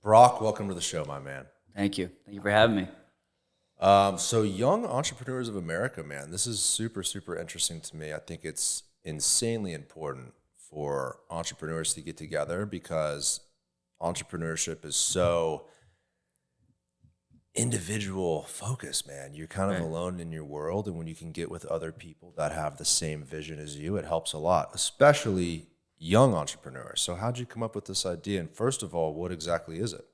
Brock, welcome to the show, my man. Thank you. Thank you for having me. So Young Entrepreneurs of America, man, this is super, super interesting to me. I think it's insanely important for entrepreneurs to get together because entrepreneurship is so individual focused, man. You're kind of alone in your world, and when you can get with other people that have the same vision as you, it helps a lot, especially young entrepreneurs. So how'd you come up with this idea? And first of all, what exactly is it?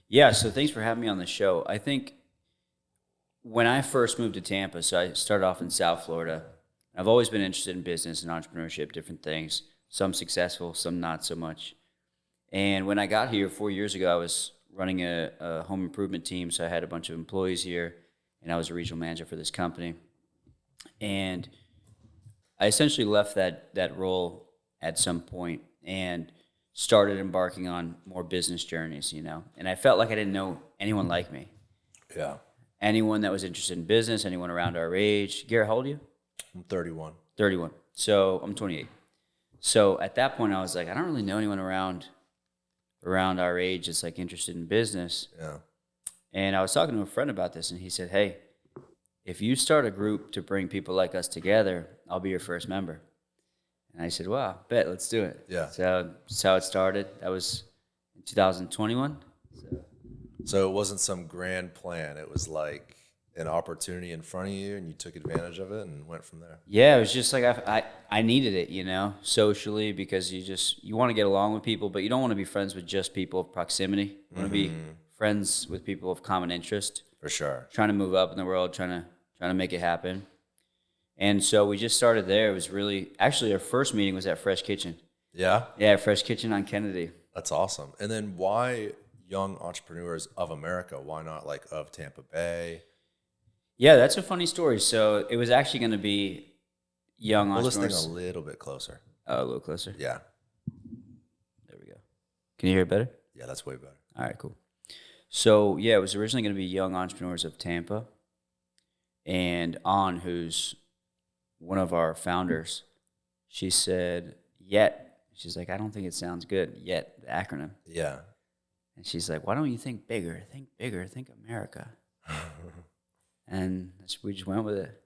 Yeah, so thanks for having me on the show. I think when I first moved to Tampa, so I started off in South Florida. I've always been interested in business and entrepreneurship, different things, some successful, some not so much. And when I got here 4 years ago, I was running a home improvement team, so I had a bunch of employees here, and I was a regional manager for this company. And I essentially left that role at some point and started embarking on more business journeys, And I felt like I didn't know anyone like me. Yeah. Anyone that was interested in business, anyone around our age. Garrett, how old are you? I'm 31. 31. So I'm 28. So at that point, I was like, I don't really know anyone around our age that's like interested in business. Yeah. And I was talking to a friend about this, and he said, hey, if you start a group to bring people like us together, I'll be your first member. And I said, wow, bet, let's do it. Yeah. So that's how it started. That was in 2021. So it wasn't some grand plan. It was like an opportunity in front of you, and you took advantage of it and went from there. Yeah, it was just like I needed it, socially, because you want to get along with people, but you don't want to be friends with just people of proximity. You want to be friends with people of common interest. For sure. Trying to move up in the world, trying to make it happen. And so we just started there. It was actually our first meeting was at Fresh Kitchen. Yeah? Yeah, Fresh Kitchen on Kennedy. That's awesome. And then why Young Entrepreneurs of America? Why not like of Tampa Bay? Yeah, that's a funny story. So it was actually going to be Young Entrepreneurs. We'll listen a little bit closer. Oh, a little closer? Yeah. There we go. Can you hear it better? Yeah, that's way better. All right, cool. So, yeah, it was originally going to be Young Entrepreneurs of Tampa. And An, who's one of our founders, she said, yet. She's like, I don't think it sounds good, yet, the acronym. Yeah. And she's like, why don't you think bigger? Think bigger. Think America. And we just went with it.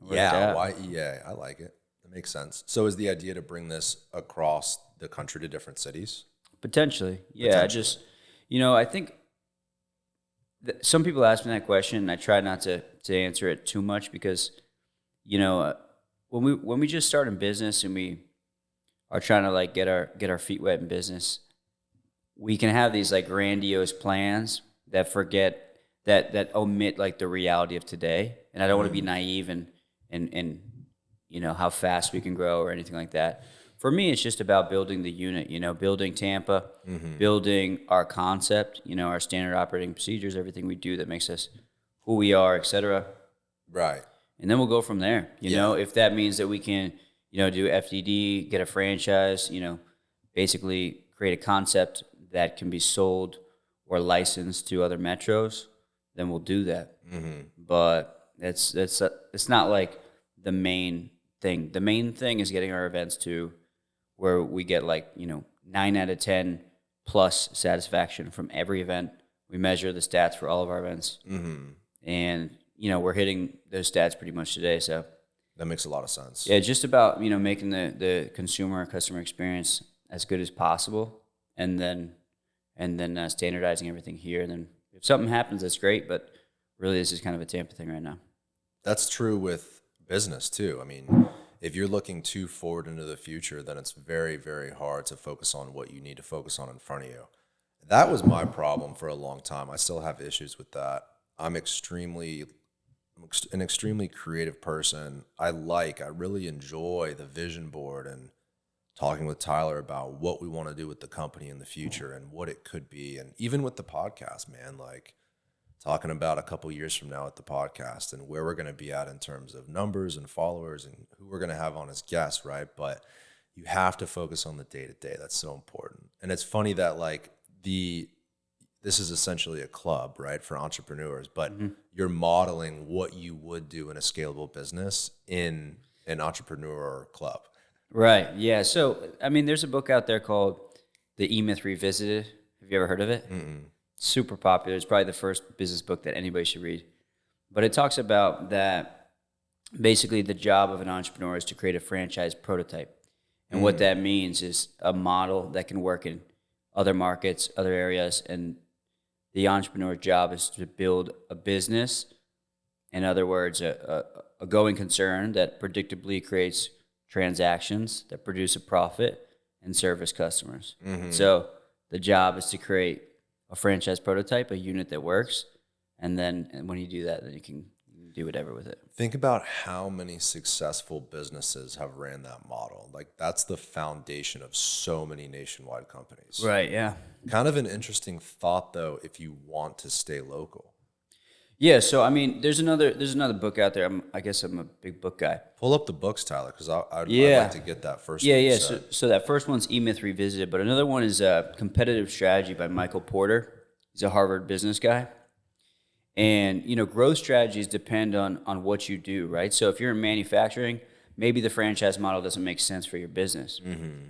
Yeah, I like it. That makes sense. So is the idea to bring this across the country to different cities? Potentially. Yeah, I think some people ask me that question, and I try not to answer it too much because, when we just start in business and we are trying to like get our feet wet in business, we can have these like grandiose plans that forget that omit like the reality of today. And I don't want to be naive and how fast we can grow or anything like that. For me, it's just about building the unit, building Tampa, building our concept, our standard operating procedures, everything we do that makes us who we are, et cetera. Right. And then we'll go from there. If that means that we can, do FDD, get a franchise, basically create a concept that can be sold or licensed to other metros, then we'll do that. But it's not like the main thing. The main thing is getting our events to where we get 9 out of 10 plus satisfaction from every event. We measure the stats for all of our events. And, we're hitting those stats pretty much today. So that makes a lot of sense. Yeah, just about, making the customer experience as good as possible and then standardizing everything here. And then if something happens, that's great. But really, this is kind of a Tampa thing right now. That's true with business too. I mean, if you're looking too forward into the future, then it's very, very hard to focus on what you need to focus on in front of you. That was my problem for a long time. I still have issues with that. I'm an extremely creative person. I really enjoy the vision board and talking with Tyler about what we want to do with the company in the future and what it could be. And even with the podcast, man, like talking about a couple years from now at the podcast and where we're going to be at in terms of numbers and followers and who we're going to have on as guests, right? But you have to focus on the day-to-day. That's so important. And it's funny that this is essentially a club, right, for entrepreneurs, but you're modeling what you would do in a scalable business in an entrepreneur club. Right. Yeah. So, I mean, there's a book out there called The E-Myth Revisited. Have Have you ever heard of it? Mm-mm. Super popular. It's probably the first business book that anybody should read. But it talks about that basically the job of an entrepreneur is to create a franchise prototype. And what that means is a model that can work in other markets, other areas, and the entrepreneur's job is to build a business, in other words, a going concern that predictably creates transactions that produce a profit and service customers. So the job is to create a franchise prototype, a unit that works, and when you do that, then you can do whatever with it. Think about how many successful businesses have ran that model. Like that's the foundation of so many nationwide companies. Right, yeah. Kind of an interesting thought though, if you want to stay local. Yeah, so I mean, there's another book out there. I guess I'm a big book guy. Pull up the books, Tyler, because I'd like to get that first Yeah, one. yeah. So that first one's E-Myth Revisited, but another one is Competitive Strategy by Michael Porter. He's a Harvard business guy. And, growth strategies depend on what you do, right? So if you're in manufacturing, maybe the franchise model doesn't make sense for your business.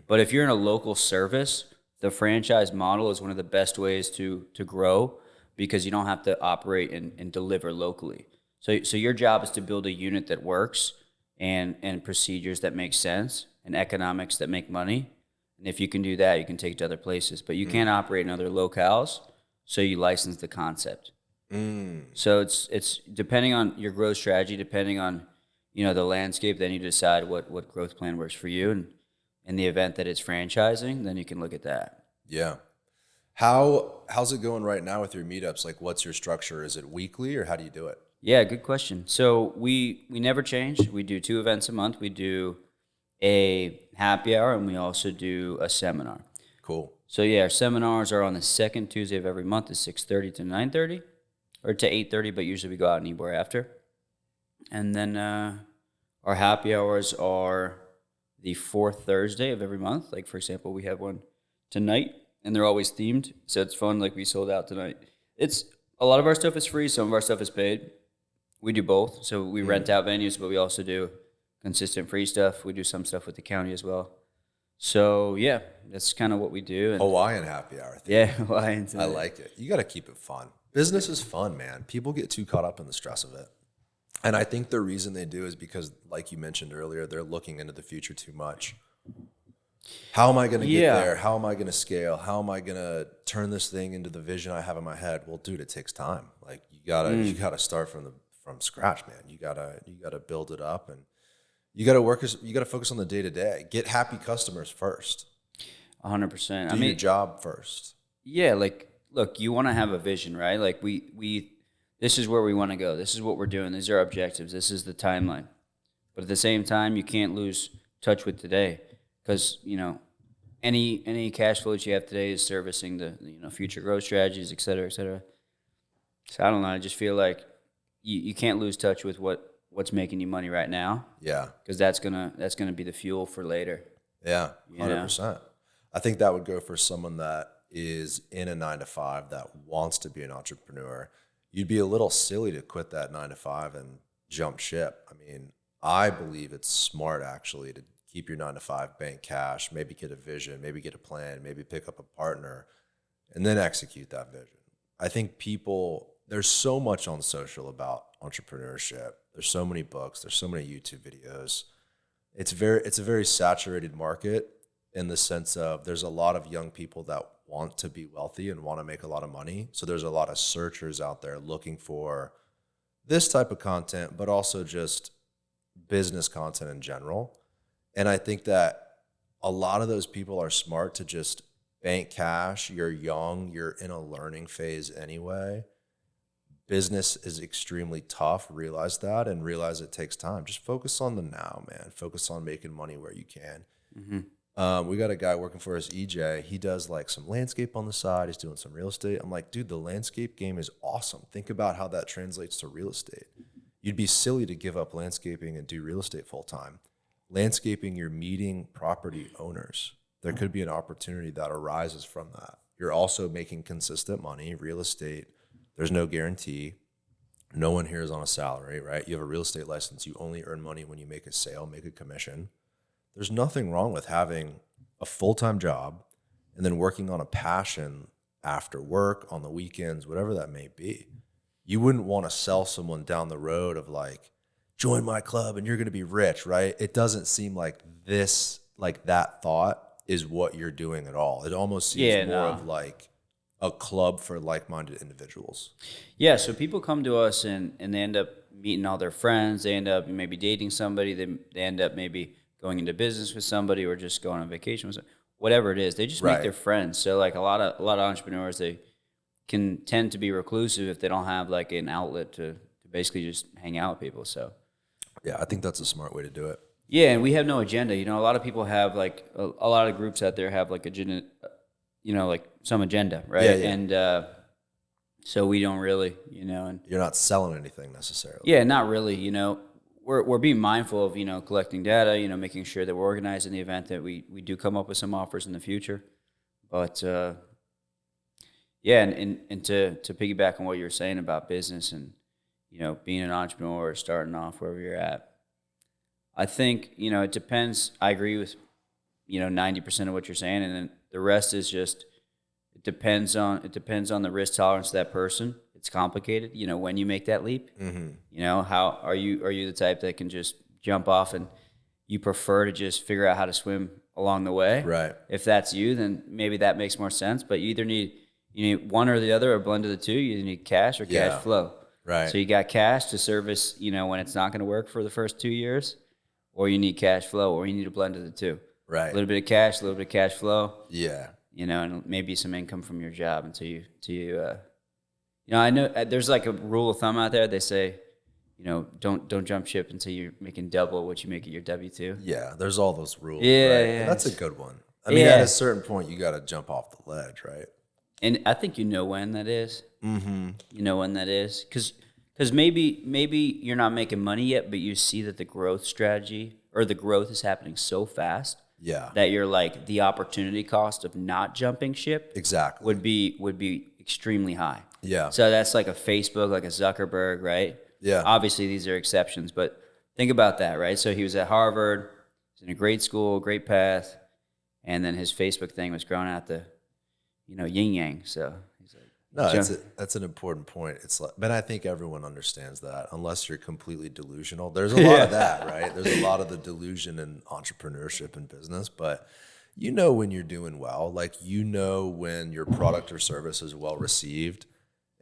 But if you're in a local service, the franchise model is one of the best ways to grow because you don't have to operate and deliver locally. So your job is to build a unit that works and procedures that make sense and economics that make money. And if you can do that, you can take it to other places. But you can't operate in other locales, so you license the concept. So it's depending on your growth strategy, depending on the landscape, then you decide what growth plan works for you. And in the event that it's franchising, then you can look at that. Yeah. How's it going right now with your meetups? Like, what's your structure? Is it weekly or how do you do it? Yeah, good question. So we never change. We do 2 events a month. We do a happy hour and we also do a seminar. Cool. So yeah, our seminars are on the second Tuesday of every month at 6:30 to 9:30. Or to 8:30, but usually we go out and eat more after. And then our happy hours are the 4th Thursday of every month. Like, for example, we have one tonight, and they're always themed, so it's fun. Like, we sold out tonight. It's a lot of our stuff is free. Some of our stuff is paid. We do both. So we rent out venues, but we also do consistent free stuff. We do some stuff with the county as well. So, yeah, that's kind of what we do. And Hawaiian happy hour. yeah, Hawaiian tonight. I like it. You got to keep it fun. Business is fun, man. People get too caught up in the stress of it. And I think the reason they do is because, like you mentioned earlier, they're looking into the future too much. How am I going to get there? How am I going to scale? How am I going to turn this thing into the vision I have in my head? Well, dude, it takes time. Like you gotta start from scratch, man. You gotta build it up, and you gotta focus on the day to day. Get happy customers first. 100%. Do your job first. Yeah, like, look, you want to have a vision, right? Like we this is where we want to go. This is what we're doing. These are our objectives. This is the timeline. But at the same time, you can't lose touch with today because, any cash flow that you have today is servicing the future growth strategies, et cetera, et cetera. So I don't know. I just feel like you can't lose touch with what's making you money right now. Yeah. Because that's gonna be the fuel for later. Yeah, 100%. I think that would go for someone that is in a 9-to-5 that wants to be an entrepreneur. You'd be a little silly to quit that 9-to-5 and jump ship. I mean, I believe it's smart actually to keep your 9-to-5, bank cash, maybe get a vision, maybe get a plan, maybe pick up a partner, and then execute that vision. I think there's so much on social about entrepreneurship. There's so many books, there's so many YouTube videos. It's a very saturated market in the sense of there's a lot of young people that want to be wealthy and want to make a lot of money. So there's a lot of searchers out there looking for this type of content, but also just business content in general. And I think that a lot of those people are smart to just bank cash. You're young, you're in a learning phase anyway. Business is extremely tough. Realize that and realize it takes time. Just focus on the now, man. Focus on making money where you can. We got a guy working for us, EJ. He does like some landscape on the side. He's doing some real estate. I'm like, dude, the landscape game is awesome. Think about how that translates to real estate. You'd be silly to give up landscaping and do real estate full time. Landscaping, you're meeting property owners. There could be an opportunity that arises from that. You're also making consistent money. Real estate, there's no guarantee. No one here is on a salary, right? You have a real estate license. You only earn money when you make a sale, make a commission. There's nothing wrong with having a full-time job and then working on a passion after work, on the weekends, whatever that may be. You wouldn't want to sell someone down the road of like, join my club and you're going to be rich, right? It doesn't seem like that thought is what you're doing at all. It almost seems more of like a club for like-minded individuals. Yeah, so people come to us and they end up meeting all their friends. They end up maybe dating somebody. They end up maybe going into business with somebody or just going on vacation with somebody. Whatever it is, they just make their friends. So like a lot of entrepreneurs, they can tend to be reclusive if they don't have like an outlet to basically just hang out with people. So yeah, I think that's a smart way to do it. Yeah, and we have no agenda. You know, a lot of people have like a lot of groups out there have like agenda, you know, like some agenda, right? Yeah, yeah. And so we don't really, you know, and you're not selling anything necessarily. Yeah, not really. You know, we're being mindful of, you know, collecting data, you know, making sure that we're organized in the event that we do come up with some offers in the future. But yeah, and to piggyback on what you were saying about business and, you know, being an entrepreneur or starting off wherever you're at, I think, you know, it depends. I agree with, you know, 90% of what you're saying, and then the rest is just it depends on the risk tolerance of that person. It's complicated, you know, when you make that leap. Mm-hmm. You know, how are you the type that can just jump off and you prefer to just figure out how to swim along the way? Right. If that's you, then maybe that makes more sense. But you need one or the other, or a blend of the two. You need cash or cash flow. Right. So you got cash to service, you know, when it's not going to work for the first 2 years, or you need cash flow, or you need a blend of the two. Right. A little bit of cash, a little bit of cash flow. Yeah. You know, and maybe some income from your job until you you know, I know there's like a rule of thumb out there. They say, you know, don't jump ship until you're making double what you make at your W-2. Yeah, there's all those rules. Yeah, right? yeah. And that's a good one. I mean, at a certain point, you got to jump off the ledge, right? And I think you know when that is. Mm-hmm. You know when that is, because maybe you're not making money yet, but you see that the growth strategy or the growth is happening so fast. Yeah. That you're like the opportunity cost of not jumping ship Exactly would be extremely high. Yeah. So that's like a Facebook, like a Zuckerberg, right? Yeah. Obviously, these are exceptions, but think about that, right? So he was at Harvard, he's in a great school, great path, and then his Facebook thing was growing out the, you know, yin yang. So he's like, no, that's an important point. It's like, but I think everyone understands that unless you're completely delusional. There's a lot of that, right? There's a lot of the delusion in entrepreneurship and business, but you know when you're doing well, like you know when your product or service is well received.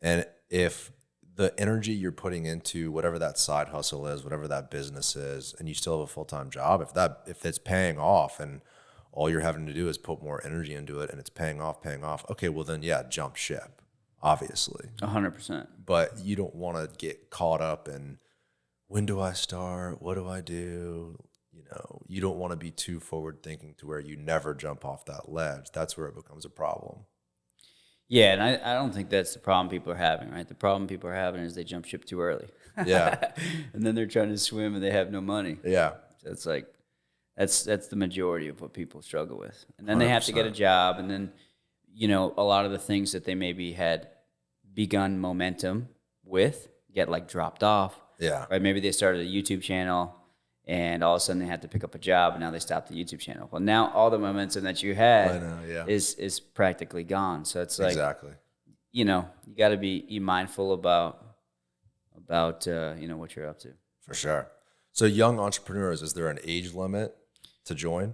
And if the energy you're putting into whatever that side hustle is, whatever that business is, and you still have a full-time job, if it's paying off and all you're having to do is put more energy into it and it's paying off, okay, well then, yeah, jump ship, obviously. 100%. But you don't want to get caught up in when do I start? What do I do? You know, you don't want to be too forward thinking to where you never jump off that ledge. That's where it becomes a problem. Yeah, and I don't think that's the problem people are having, right? The problem people are having is they jump ship too early. Yeah. And then they're trying to swim and they have no money. Yeah. So it's like, that's the majority of what people struggle with. And then they have to get a job, and then, you know, a lot of the things that they maybe had begun momentum with get like dropped off. Yeah. Right? Maybe they started a YouTube channel and all of a sudden they had to pick up a job and now they stopped the YouTube channel. Well, now all the momentum that you had is practically gone. So it's like, exactly, you know, you got to be mindful about you know, what you're up to. For sure. So young entrepreneurs, is there an age limit to join?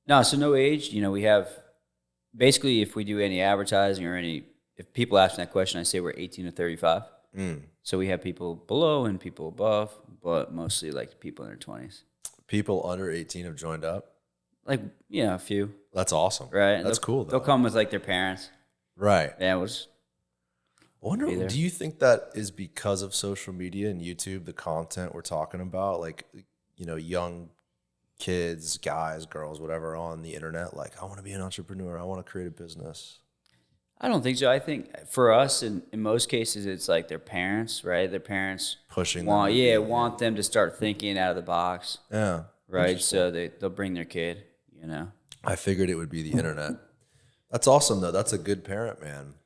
No, so no age. You know, we have basically, if we do any advertising or if people ask me that question, I say we're 18 to 35. So we have people below and people above, but mostly like people in their 20s. People under 18 have joined up? Like, you know, a few. That's awesome. Right. That's cool, though. They'll come with like their parents. Right. Yeah, it was. I wonder, do you think that is because of social media and YouTube, the content we're talking about? Like, you know, young kids, guys, girls, whatever, on the internet, like, I want to be an entrepreneur. I want to create a business. I don't think so. I think for us, in most cases, it's like their parents, right? Their parents pushing want them to start thinking out of the box. Yeah. Right? So they'll bring their kid, you know? I figured it would be the internet. That's awesome, though. That's a good parent, man.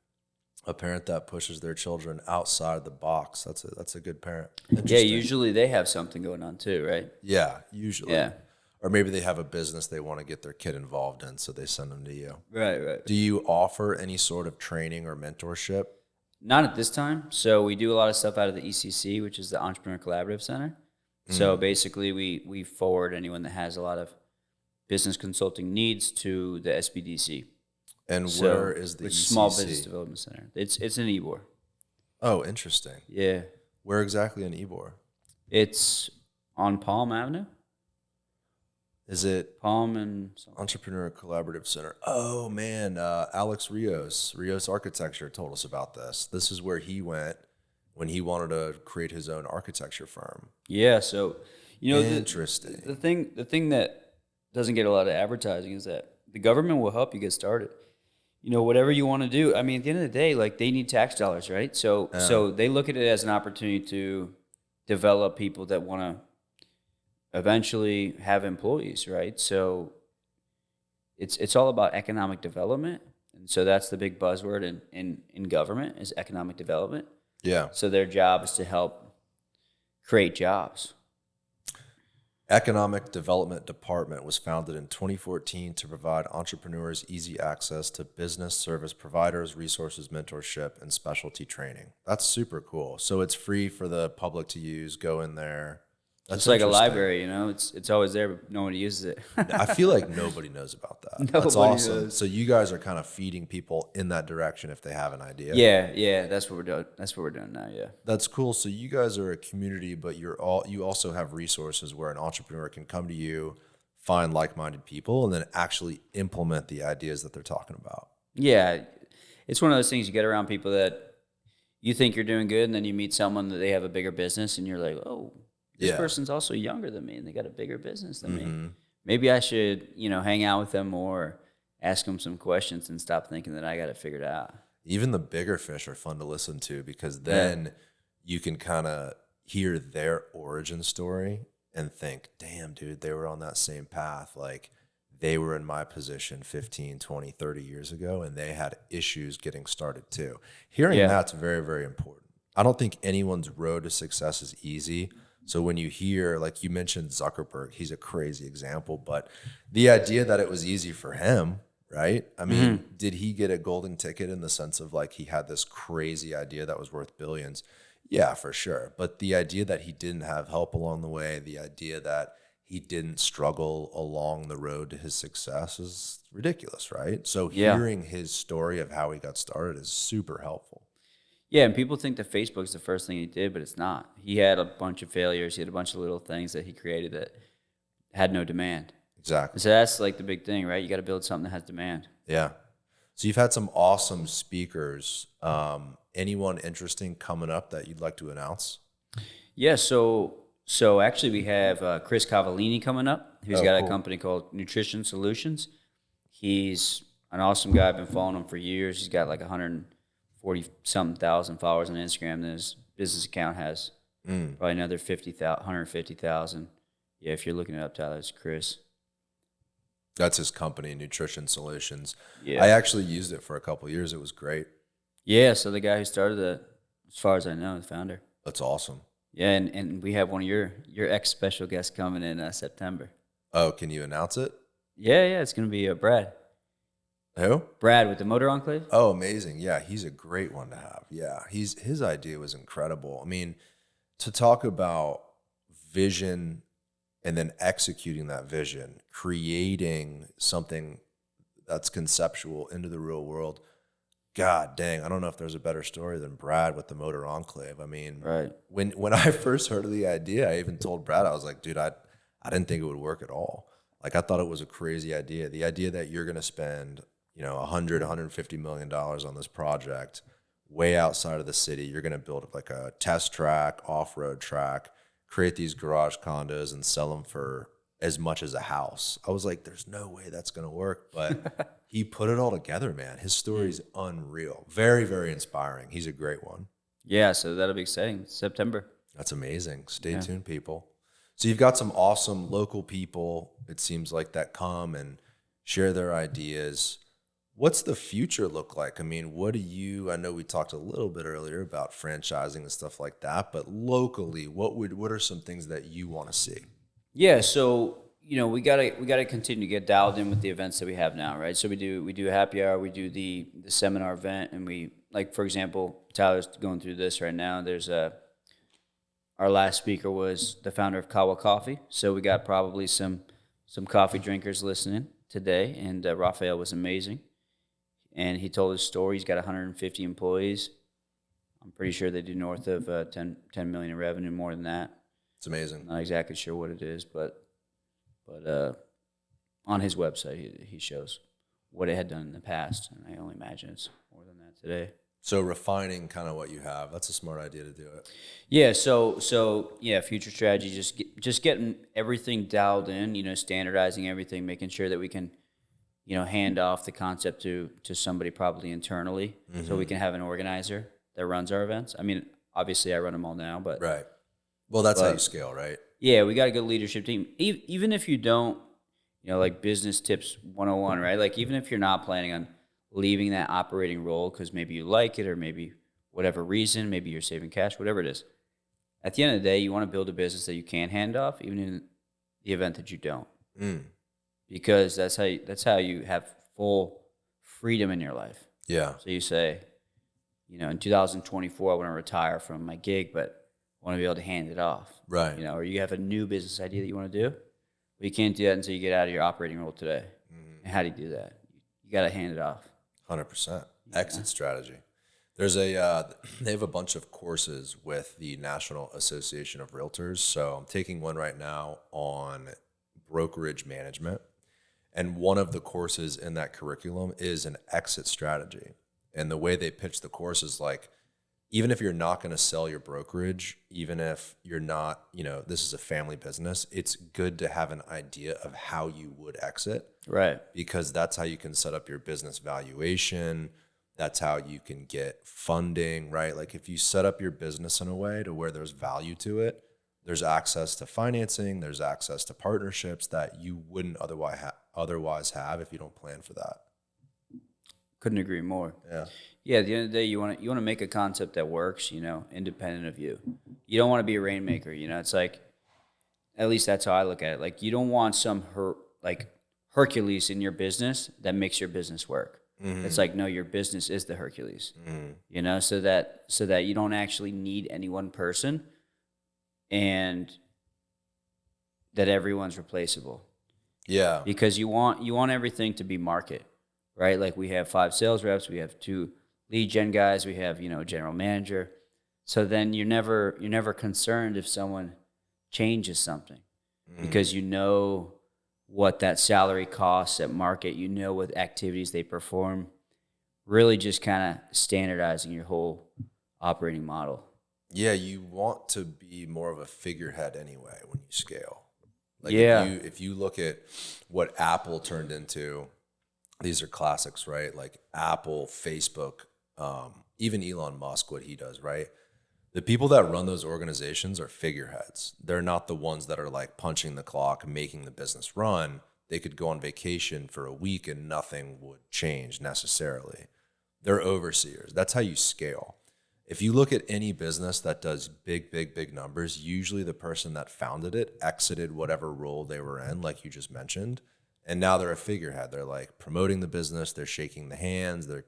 A parent that pushes their children outside the box. That's a good parent. Yeah, usually they have something going on too, right? Yeah, usually. Yeah. Or maybe they have a business they want to get their kid involved in, so they send them to you. Right. Do you offer any sort of training or mentorship? Not at this time. So we do a lot of stuff out of the ECC, which is the Entrepreneur Collaborative Center. So basically, we forward anyone that has a lot of business consulting needs to the SBDC. And where is the ECC? Small Business Development Center. It's in Ybor. Oh, interesting. Yeah. Where exactly in Ybor? It's on Palm Avenue. Is it Palm and something. Entrepreneur Collaborative Center? Oh man, Alex Rios Architecture told us about this. This is where he went when he wanted to create his own architecture firm. Yeah, so Interesting. The thing that doesn't get a lot of advertising is that the government will help you get started. Whatever you want to do. I mean, at the end of the day, like they need tax dollars, right? So they look at it as an opportunity to develop people that want to eventually have employees, right? So it's all about economic development. And so that's the big buzzword in government is economic development. Yeah. So their job is to help create jobs. Economic Development Department was founded in 2014 to provide entrepreneurs easy access to business service providers, resources, mentorship, and specialty training. That's super cool. So it's free for the public to use. Go in there. That's It's like a library, it's always there, but nobody uses it. I feel like nobody knows about that. That's Nobody awesome. knows. So you guys are kind of feeding people in that direction if they have an idea. Yeah, that's what we're doing. That's what we're doing now, yeah. That's cool. So you guys are a community, but you also have resources where an entrepreneur can come to you, find like-minded people, and then actually implement the ideas that they're talking about. Yeah, it's one of those things you get around people that you think you're doing good, and then you meet someone that they have a bigger business, and you're like, oh, this person's also younger than me, and they got a bigger business than me. Maybe I should, hang out with them more, ask them some questions, and stop thinking that I got it figured out. Even the bigger fish are fun to listen to because then you can kind of hear their origin story and think, damn, dude, they were on that same path. Like they were in my position 15, 20, 30 years ago, and they had issues getting started too. Hearing that's very, very important. I don't think anyone's road to success is easy. So when you hear, like you mentioned Zuckerberg, he's a crazy example, but the idea that it was easy for him, right? I mean, did he get a golden ticket in the sense of like he had this crazy idea that was worth billions? Yeah, for sure. But the idea that he didn't have help along the way, the idea that he didn't struggle along the road to his success is ridiculous, right? So hearing his story of how he got started is super helpful. Yeah, and people think that Facebook's the first thing he did, but it's not. He had a bunch of failures. He had a bunch of little things that he created that had no demand. Exactly. So that's like the big thing, right? You got to build something that has demand. Yeah. So you've had some awesome speakers. Anyone interesting coming up that you'd like to announce? Yeah, so actually we have Chris Cavallini coming up. He's got a company called Nutrition Solutions. He's an awesome guy. I've been following him for years. He's got like 140-something thousand followers on Instagram. And his business account has probably another 150,000. Yeah, if you're looking it up, Tyler, it's Chris. That's his company, Nutrition Solutions. Yeah. I actually used it for a couple of years. It was great. Yeah, so the guy who started it, as far as I know, the founder. That's awesome. Yeah, and we have one of your ex-special guests coming in September. Oh, can you announce it? Yeah, it's going to be Brad. Who? Brad with the Motor Enclave. Oh, amazing. Yeah, he's a great one to have. Yeah, his idea was incredible. I mean, to talk about vision and then executing that vision, creating something that's conceptual into the real world. God dang, I don't know if there's a better story than Brad with the Motor Enclave. I mean, right. When I first heard of the idea, I even told Brad, I was like, dude, I didn't think it would work at all. Like, I thought it was a crazy idea. The idea that you're going to spend, $150 million on this project way outside of the city. You're going to build like a test track, off-road track, create these garage condos and sell them for as much as a house. I was like, there's no way that's going to work. But he put it all together, man. His story's unreal. Very, very inspiring. He's a great one. Yeah, so that'll be exciting. September. That's amazing. Stay tuned, people. So you've got some awesome local people, it seems like, that come and share their ideas. What's the future look like? I mean, I know we talked a little bit earlier about franchising and stuff like that, but locally, what are some things that you want to see? Yeah, so, we gotta continue to get dialed in with the events that we have now, right? So we do happy hour, we do the seminar event, and we, like, for example, Tyler's going through this right now. There's our last speaker was the founder of Kawa Coffee, so we got probably some coffee drinkers listening today, and Raphael was amazing, and he told his story. He's got 150 employees. I'm pretty sure they do north of 10 million in revenue, more than that. It's amazing. Not exactly sure what it is, but on his website he shows what it had done in the past, and I only imagine it's more than that today. So refining kind of what you have, that's a smart idea to do it. Yeah, so yeah, future strategy, just getting everything dialed in, standardizing everything, making sure that we can, hand off the concept to somebody probably internally, so we can have an organizer that runs our events. I mean, obviously I run them all now, but right. Well, that's how you scale, right? Yeah, we got a good leadership team. Even if you don't, like business tips 101, right? Like, even if you're not planning on leaving that operating role because maybe you like it, or maybe whatever reason, maybe you're saving cash, whatever it is. At the end of the day, you want to build a business that you can hand off, even in the event that you don't, because that's how you have full freedom in your life. Yeah. So you say, in 2024, I want to retire from my gig, but I want to be able to hand it off. Right. Or you have a new business idea that you want to do, but you can't do that until you get out of your operating role today. And how do you do that? You got to hand it off. 100%. Exit strategy. There's they have a bunch of courses with the National Association of Realtors. So I'm taking one right now on brokerage management. And one of the courses in that curriculum is an exit strategy. And the way they pitch the course is like, even if you're not going to sell your brokerage, even if you're not, this is a family business, it's good to have an idea of how you would exit. Right. Because that's how you can set up your business valuation. That's how you can get funding, right? Like, if you set up your business in a way to where there's value to it, there's access to financing, there's access to partnerships that you wouldn't otherwise have if you don't plan for that. Couldn't agree more. Yeah. Yeah, at the end of the day, you want to make a concept that works, independent of you. You don't want to be a rainmaker, It's like, at least that's how I look at it. Like, you don't want some Hercules in your business that makes your business work. It's like, no, your business is the Hercules. So that you don't actually need any one person, and that everyone's replaceable. Yeah. Because you want everything to be market, right? Like, we have 5 sales reps, we have 2 lead gen guys, we have, a general manager. So then you're never concerned if someone changes something, because what that salary costs at market, what activities they perform, really just kind of standardizing your whole operating model. Yeah, you want to be more of a figurehead anyway when you scale. Like, yeah. if you look at what Apple turned into, these are classics, right? Like Apple, Facebook, even Elon Musk, what he does, right? The people that run those organizations are figureheads. They're not the ones that are like punching the clock, making the business run. They could go on vacation for a week and nothing would change necessarily. They're overseers. That's how you scale. If you look at any business that does big numbers, usually the person that founded it exited whatever role they were in, like you just mentioned, and now they're a figurehead. They're like promoting the business, they're shaking the hands, they're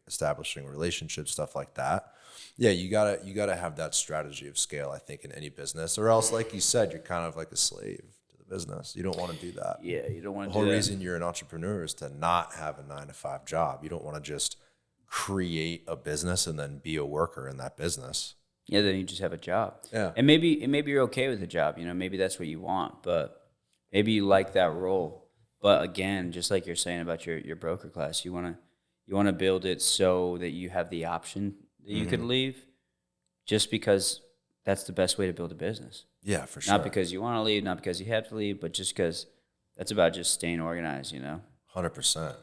establishing relationships, stuff like that. Yeah, you gotta have that strategy of scale, I think, in any business, or else, like you said, you're kind of like a slave to the business. You don't want to do that. Yeah, you don't want to do that. The whole that. reason you're an entrepreneur is to not have a 9-to-5 job. You don't want to just create a business and then be a worker in that business. Yeah, then you just have a job. Yeah. And maybe you're okay with the job, maybe that's what you want, but maybe you like that role. But again, just like you're saying about your broker class, you want to build it so that you have the option that you could leave, just because that's the best way to build a business. Yeah, for sure. Not because you want to leave, not because you have to leave, but just because that's about just staying organized, 100%.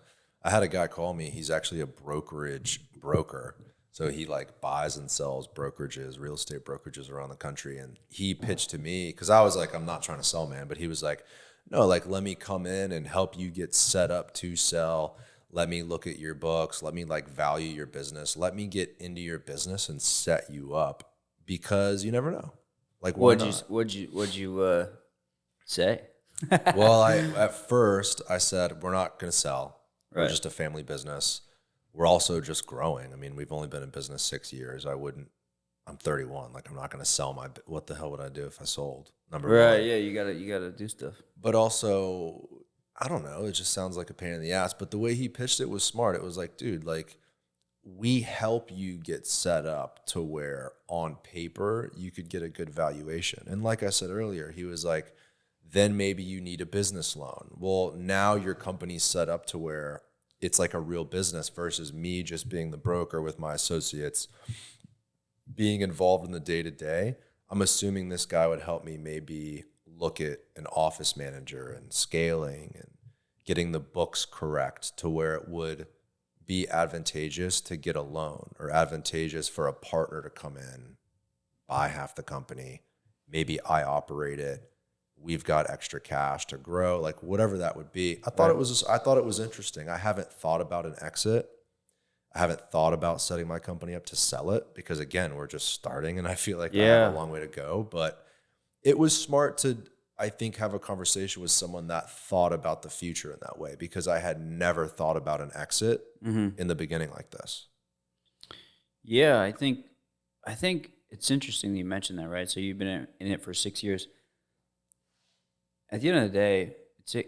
I had a guy call me. He's actually a brokerage broker. So he like buys and sells brokerages, real estate brokerages around the country. And he pitched to me, because I was like, I'm not trying to sell, man. But he was like, no, like, let me come in and help you get set up to sell. Let me look at your books. Let me like value your business. Let me get into your business and set you up, because you never know. Like, what'd you say? Well, at first I said, we're not going to sell. We're Right. just a family business. We're also just growing. I mean, we've only been in business 6 years. I'm 31. Like, I'm not going to sell what the hell would I do if I sold? Number Right. one. Yeah. You gotta do stuff. But also, I don't know. It just sounds like a pain in the ass. But the way he pitched it was smart. It was like, dude, like, we help you get set up to where on paper you could get a good valuation. And like I said earlier, he was like, then maybe you need a business loan. Well, now your company's set up to where it's like a real business versus me just being the broker with my associates being involved in the day to day. I'm assuming this guy would help me maybe look at an office manager and scaling and getting the books correct to where it would be advantageous to get a loan or advantageous for a partner to come in, buy half the company. Maybe I operate it. We've got extra cash to grow, like whatever that would be. I thought it was interesting. I haven't thought about an exit. I haven't thought about setting my company up to sell it because again, we're just starting and I feel like I have a long way to go, but it was smart to, I think, have a conversation with someone that thought about the future in that way because I had never thought about an exit in the beginning like this. Yeah. I think it's interesting that you mentioned that, right? So you've been in it for 6 years. At the end of the day,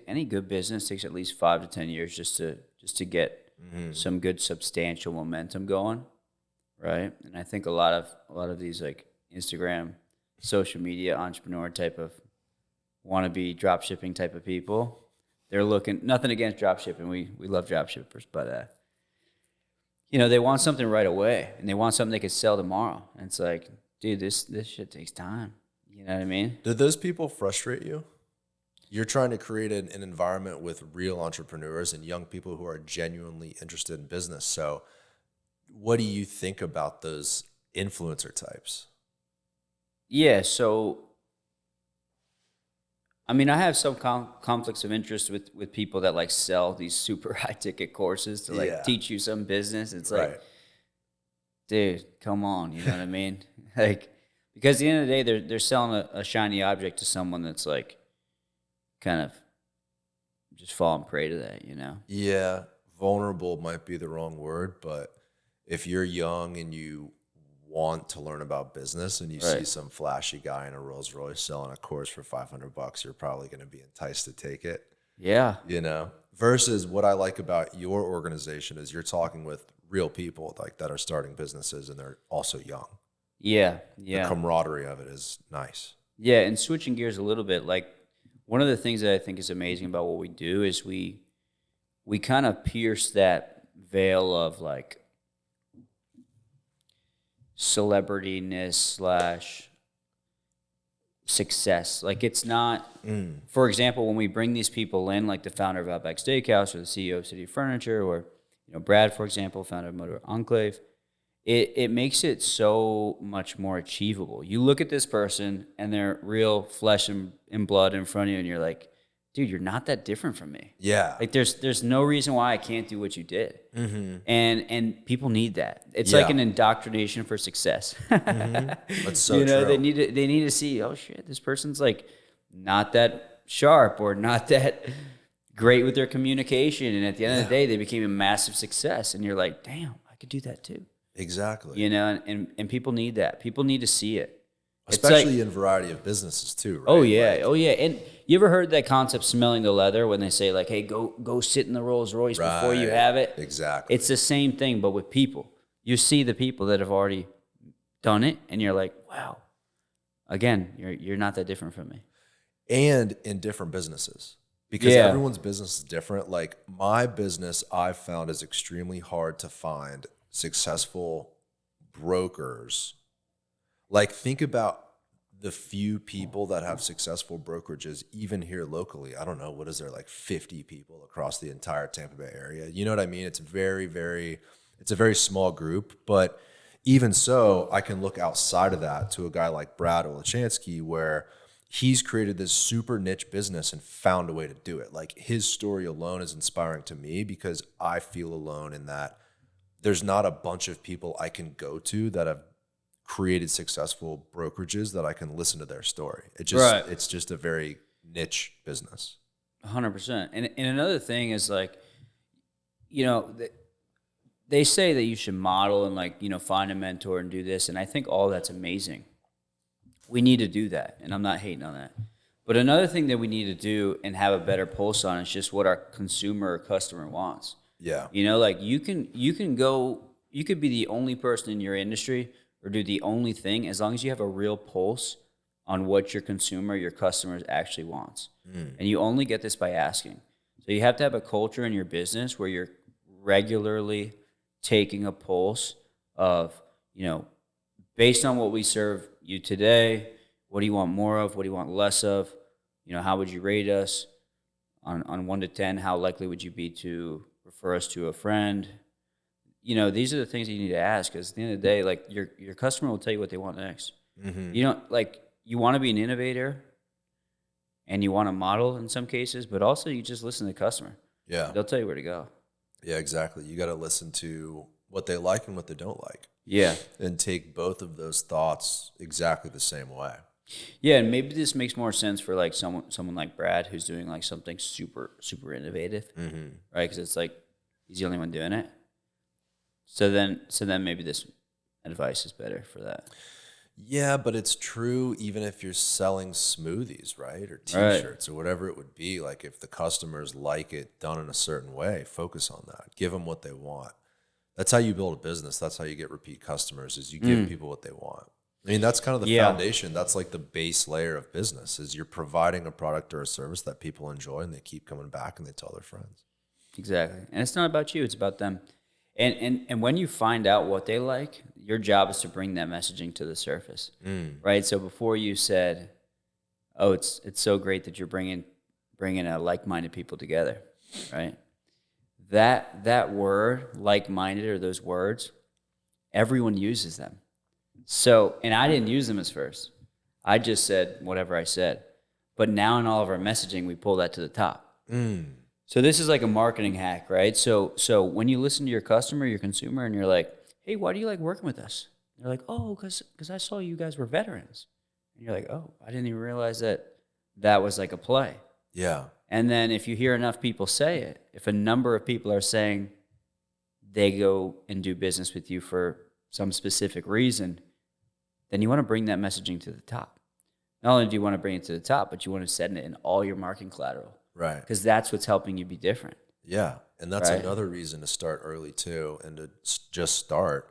any good business takes at least 5 to 10 years just to get some good substantial momentum going, right? And I think a lot of these like Instagram, social media entrepreneur type of wannabe drop shipping type of people, they're looking, nothing against drop shipping. We love drop shippers, but they want something right away and they want something they could sell tomorrow. And it's like, dude, this shit takes time. You know what I mean? Did those people frustrate you? You're trying to create an environment with real entrepreneurs and young people who are genuinely interested in business. So what do you think about those influencer types? Yeah, so I mean, I have some conflicts of interest with people that like sell these super high ticket courses to like teach you some business. It's like, dude, come on, you know what I mean? Like, because at the end of the day, they're selling a shiny object to someone that's like kind of just falling prey to that, you know? Yeah, vulnerable might be the wrong word, but if you're young and you want to learn about business and you see some flashy guy in a Rolls Royce selling a course for $500, you're probably going to be enticed to take it. Yeah. Versus what I like about your organization is you're talking with real people like that are starting businesses and they're also young. Yeah. The camaraderie of it is nice. Yeah, and switching gears a little bit, like one of the things that I think is amazing about what we do is we kind of pierce that veil of like celebrityness / success. Like it's not, for example, when we bring these people in, like the founder of Outback Steakhouse or the CEO of City Furniture or Brad, for example, founder of Motor Enclave, it makes it so much more achievable. You look at this person and they're real flesh and blood in front of you and you're like, dude, you're not that different from me. Yeah. Like there's no reason why I can't do what you did. And people need that. It's like an indoctrination for success. That's so true. They need to see, oh shit, this person's like not that sharp or not that great with their communication. And at the end of the day, they became a massive success. And you're like, damn, I could do that too. Exactly. And people need that. People need to see it. Especially in variety of businesses too, right? Oh yeah, And you ever heard that concept, smelling the leather, when they say like, hey, go sit in the Rolls Royce before you have it? Exactly. It's the same thing, but with people. You see the people that have already done it, and you're like, wow. Again, you're not that different from me. And in different businesses. Because everyone's business is different. Like my business, I've found is extremely hard to find successful brokers. Like think about the few people that have successful brokerages, even here locally. I don't know, what is there, like 50 people across the entire Tampa Bay area? You know what I mean? It's a very small group, but even so, I can look outside of that to a guy like Brad Olachansky, where he's created this super niche business and found a way to do it. Like his story alone is inspiring to me because I feel alone in that there's not a bunch of people I can go to that have created successful brokerages that I can listen to their story. It's just a very niche business. 100%. And another thing is like, you know, they say that you should model and like, you know, find a mentor and do this. And I think all that's amazing. We need to do that. And I'm not hating on that. But another thing that we need to do and have a better pulse on is just what our consumer or customer wants. Yeah. You know, like you could be the only person in your industry or do the only thing as long as you have a real pulse on what your consumer, your customers actually wants. And you only get this by asking. So you have to have a culture in your business where you're regularly taking a pulse of, you know, based on what we serve you today, what do you want more of? What do you want less of? You know, how would you rate us on 1 to 10? How likely would you be to refer us to a friend? You know, these are the things that you need to ask because at the end of the day, like your customer will tell you what they want next. You don't like you want to be an innovator and you want to model in some cases, but also you just listen to the customer. Yeah. They'll tell you where to go. Yeah, exactly. You got to listen to what they like and what they don't like. Yeah. And take both of those thoughts exactly the same way. Yeah, and maybe this makes more sense for like someone like Brad who's doing like something super innovative, right? Because it's like he's the only one doing it. So then maybe this advice is better for that. Yeah, but it's true even if you're selling smoothies, right? Or T-shirts or whatever it would be. Like if the customers like it done in a certain way, focus on that. Give them what they want. That's how you build a business. That's how you get repeat customers is you give people what they want. I mean, that's kind of the foundation. That's like the base layer of business is you're providing a product or a service that people enjoy and they keep coming back and they tell their friends. Exactly. And it's not about you, it's about them. And when you find out what they like, your job is to bring that messaging to the surface, right? So before you said, "Oh, it's so great that you're bringing like-minded people together," right? That word, like-minded, or those words, everyone uses them. So, and I didn't use them as first. I just said whatever I said. But now in all of our messaging, we pull that to the top. So this is like a marketing hack, right? So when you listen to your customer, your consumer, and you're like, "Hey, why do you like working with us?" They're like, "Oh, because I saw you guys were veterans." And you're like, "Oh, I didn't even realize that was like a play." Yeah. And then if you hear enough people say it, if a number of people are saying they go and do business with you for some specific reason, then you want to bring that messaging to the top. Not only do you want to bring it to the top, but you want to send it in all your marketing collateral. Right. Because that's what's helping you be different. Yeah. And that's another reason to start early too and to just start.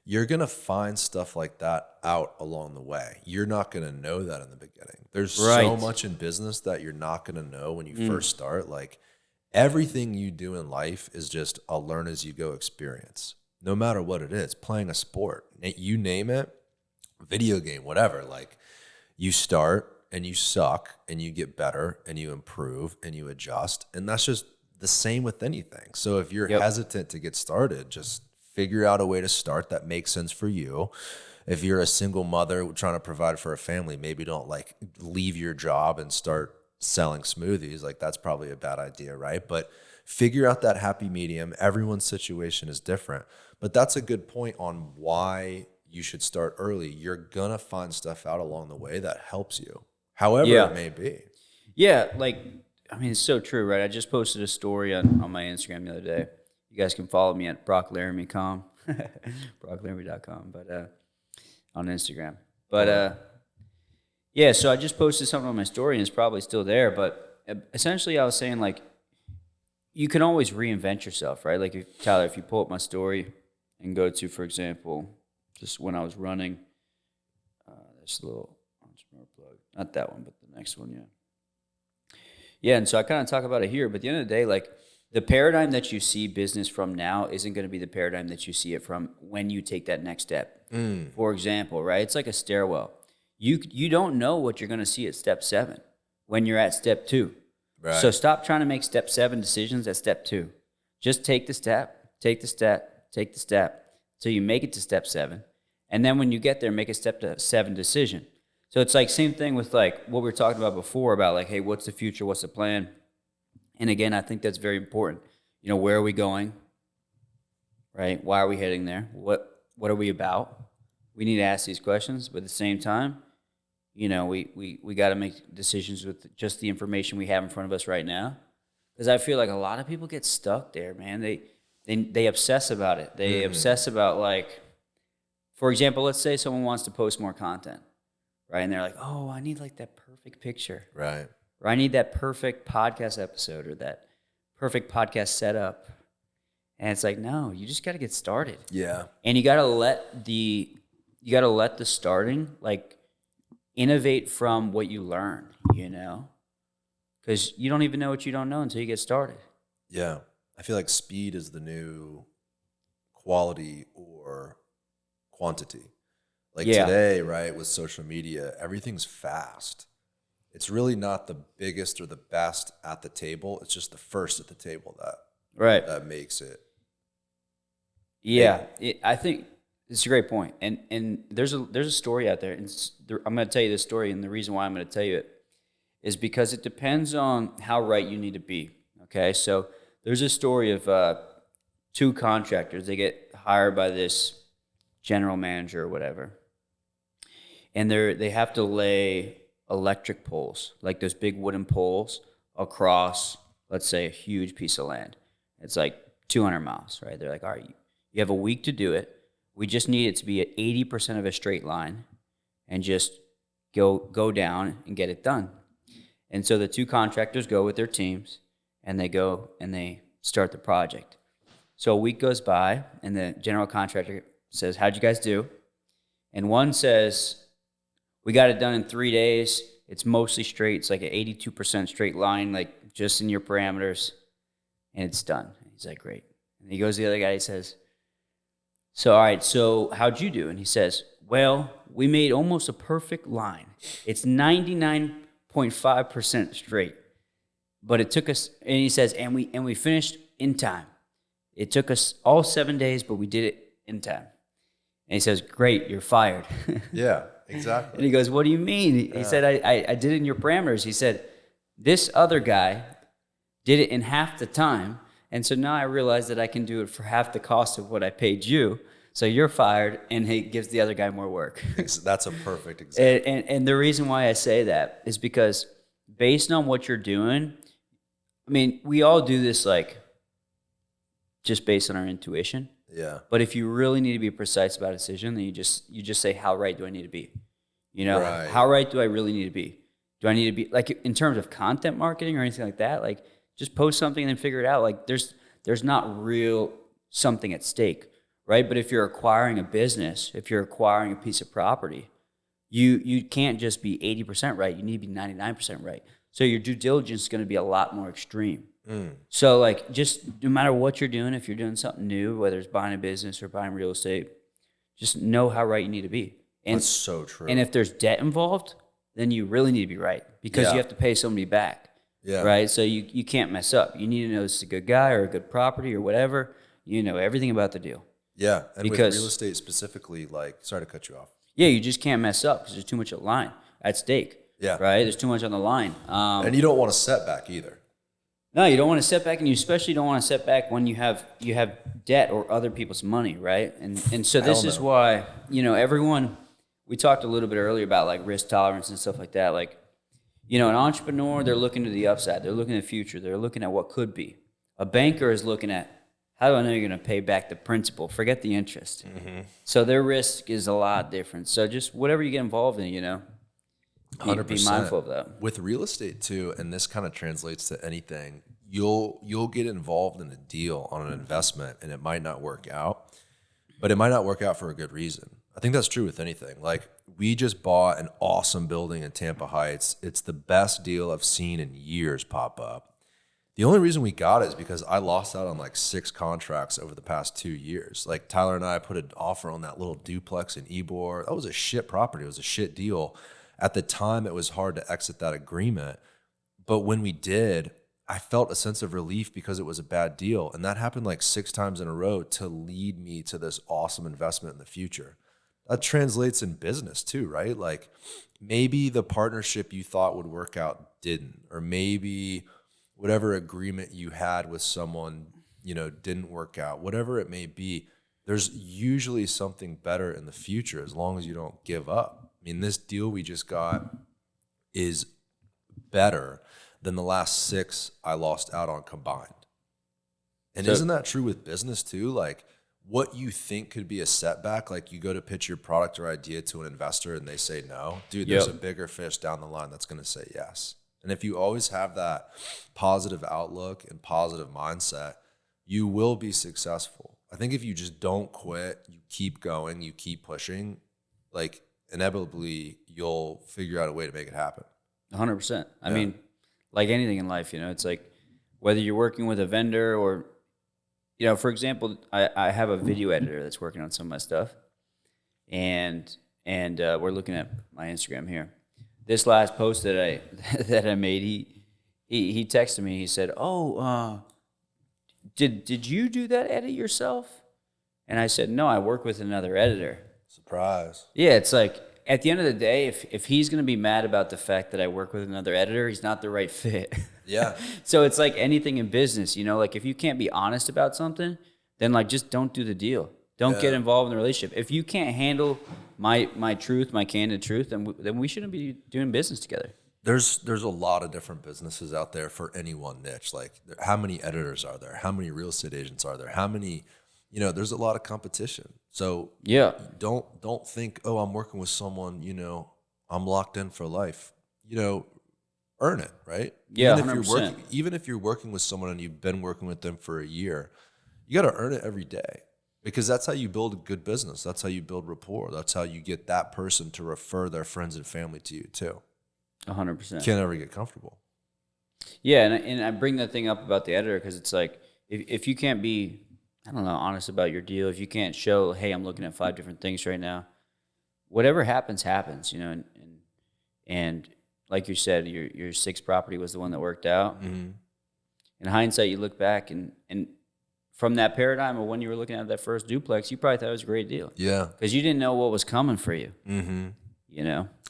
You're going to find stuff like that out along the way. You're not going to know that in the beginning. There's so much in business that you're not going to know when you first start. Like everything you do in life is just a learn as you go experience, no matter what it is. Playing a sport, you name it, video game, whatever. Like you start and you suck and you get better and you improve and you adjust. And that's just the same with anything. So if you're hesitant to get started, just figure out a way to start that makes sense for you. If you're a single mother trying to provide for a family, maybe don't like leave your job and start selling smoothies. Like that's probably a bad idea, right? But figure out that happy medium. Everyone's situation is different. But that's a good point on why you should start early. You're going to find stuff out along the way that helps you, however it may be. Yeah, like, I mean, it's so true, right? I just posted a story on my Instagram the other day. You guys can follow me at brocklaramie.com, brocklaramie.com, but on Instagram. But yeah, so I just posted something on my story, and it's probably still there. But essentially, I was saying, like, you can always reinvent yourself, right? Like, Tyler, if you pull up my story and go to, for example, just when I was running, this little entrepreneur plug. Not that one, but the next one, yeah. Yeah, and so I kind of talk about it here, but at the end of the day, like, the paradigm that you see business from now isn't going to be the paradigm that you see it from when you take that next step. For example, right? It's like a stairwell. You don't know what you're going to see at step 7 when you're at step 2. Right. So stop trying to make step 7 decisions at step 2. Just take the step, take the step, take the step till you make it to step 7. And then when you get there, make a step 7 decision. So it's like same thing with like what we were talking about before about like, hey, what's the future? What's the plan? And again, I think that's very important. You know, where are we going? Right? Why are we heading there? What are we about? We need to ask these questions, but at the same time, we got to make decisions with just the information we have in front of us right now. Because I feel like a lot of people get stuck there, man. They obsess about it. They obsess about, like, for example, let's say someone wants to post more content, right? And they're like, oh, I need like that perfect picture. Right. Or I need that perfect podcast episode or that perfect podcast setup. And it's like, no, you just got to get started. Yeah. And you got to let the starting, like, innovate from what you learn, because you don't even know what you don't know until you get started. Yeah. I feel like speed is the new quality or quantity. Like today, right, with social media, everything's fast. It's really not the biggest or the best at the table. It's just the first at the table that makes it. Yeah, I think it's a great point. And there's a story out there, and I'm going to tell you this story, and the reason why I'm going to tell you it is because it depends on how right you need to be. Okay, so there's a story of two contractors. They get hired by this general manager or whatever, and they have to lay electric poles, like those big wooden poles, across, let's say, a huge piece of land. It's like 200 miles, right? They're like, all right, you have a week to do it. We just need it to be at 80% of a straight line, and just go down and get it done. And so the two contractors go with their teams, and they go and they start the project. So a week goes by, and the general contractor says, how'd you guys do? And one says, we got it done in 3 days. It's mostly straight. It's like an 82% straight line, like just in your parameters, and it's done. He's like, great. And he goes to the other guy, he says, so, all right, so how'd you do? And he says, well, we made almost a perfect line. It's 99.5% straight. But it took us, and he says, and we finished in time. It took us all 7 days, but we did it in time. And he says, great, you're fired. Yeah, exactly. And he goes, what do you mean? He said, I did it in your parameters. He said, this other guy did it in half the time. And so now I realize that I can do it for half the cost of what I paid you. So you're fired, and he gives the other guy more work. That's a perfect example. And the reason why I say that is because based on what you're doing, I mean, we all do this, like, just based on our intuition. Yeah. But if you really need to be precise about a decision, then you just say, how right do I need to be? Right. How right do I really need to be? Do I need to be, like, in terms of content marketing or anything like that? Like, just post something and then figure it out. Like, there's not real something at stake, right? But if you're acquiring a business, if you're acquiring a piece of property, you can't just be 80% right. You need to be 99% right. So your due diligence is going to be a lot more extreme. So, like, just no matter what you're doing, if you're doing something new, whether it's buying a business or buying real estate, just know how right you need to be. And, that's so true. And if there's debt involved, then you really need to be right, because you have to pay somebody back. Yeah. Right? So you can't mess up. You need to know this is a good guy or a good property or whatever. You know everything about the deal. Yeah. And because, with real estate specifically, like, sorry to cut you off. Yeah, you just can't mess up because there's too much at stake. Yeah. Right? There's too much on the line. And you don't want a setback either. No, you don't want to set back, and you especially don't want to set back when you have debt or other people's money, right? And so this is why, everyone, we talked a little bit earlier about, like, risk tolerance and stuff like that. Like, an entrepreneur, they're looking to the upside. They're looking at the future. They're looking at what could be. A banker is looking at, how do I know you're going to pay back the principal? Forget the interest. Mm-hmm. So their risk is a lot different. So just whatever you get involved in, 100%. Be mindful of that. With real estate too, and this kind of translates to anything, you'll get involved in a deal on an investment, and it might not work out, but it might not work out for a good reason. I think that's true with anything. Like, we just bought an awesome building in Tampa Heights. It's the best deal I've seen in years pop up. The only reason we got it is because I lost out on like 6 contracts over the past 2 years. Like, Tyler and I put an offer on that little duplex in Ybor. That was a shit property. It was a shit deal. At the time, it was hard to exit that agreement. But when we did, I felt a sense of relief because it was a bad deal. And that happened like 6 times in a row to lead me to this awesome investment in the future. That translates in business too, right? Like, maybe the partnership you thought would work out didn't, or maybe whatever agreement you had with someone, didn't work out. Whatever it may be, there's usually something better in the future as long as you don't give up. mean, this deal we just got is better than the last 6 I lost out on combined. And isn't that true with business too? Like, what you think could be a setback, like you go to pitch your product or idea to an investor and they say no, dude, there's a bigger fish down the line that's going to say yes. And if you always have that positive outlook and positive mindset, you will be successful. I think if you just don't quit, you keep going, you keep pushing, like inevitably you'll figure out a way to make it happen. 100%. I mean, like anything in life, it's like whether you're working with a vendor or, for example, I have a video editor that's working on some of my stuff, and we're looking at my Instagram here. This last post that I made, he texted me. He said, "Oh, did you do that edit yourself?" And I said, "No, I work with another editor." Surprise. Yeah, it's like at the end of the day, if he's going to be mad about the fact that I work with another editor, he's not the right fit. Yeah. So it's like anything in business, like if you can't be honest about something, then like just don't do the deal. Don't get involved in the relationship. If you can't handle my truth, my candid truth, then we shouldn't be doing business together. There's a lot of different businesses out there for any one niche. Like, how many editors are there? How many real estate agents are there? How many, there's a lot of competition. So don't think, oh, I'm working with someone, I'm locked in for life. Earn it, right? Yeah, even if you're working with someone and you've been working with them for a year, you got to earn it every day, because that's how you build a good business. That's how you build rapport. That's how you get that person to refer their friends and family to you too. 100%. You can't ever get comfortable. Yeah, and I bring that thing up about the editor because it's like if you can't be, I don't know, honest about your deal, if you can't show, hey, I'm looking at 5 different things right now, whatever happens, and like you said, your 6th property was the one that worked out. Mm-hmm. In hindsight, you look back and from that paradigm of when you were looking at that first duplex, you probably thought it was a great deal. Yeah. Because you didn't know what was coming for you. Mm-hmm.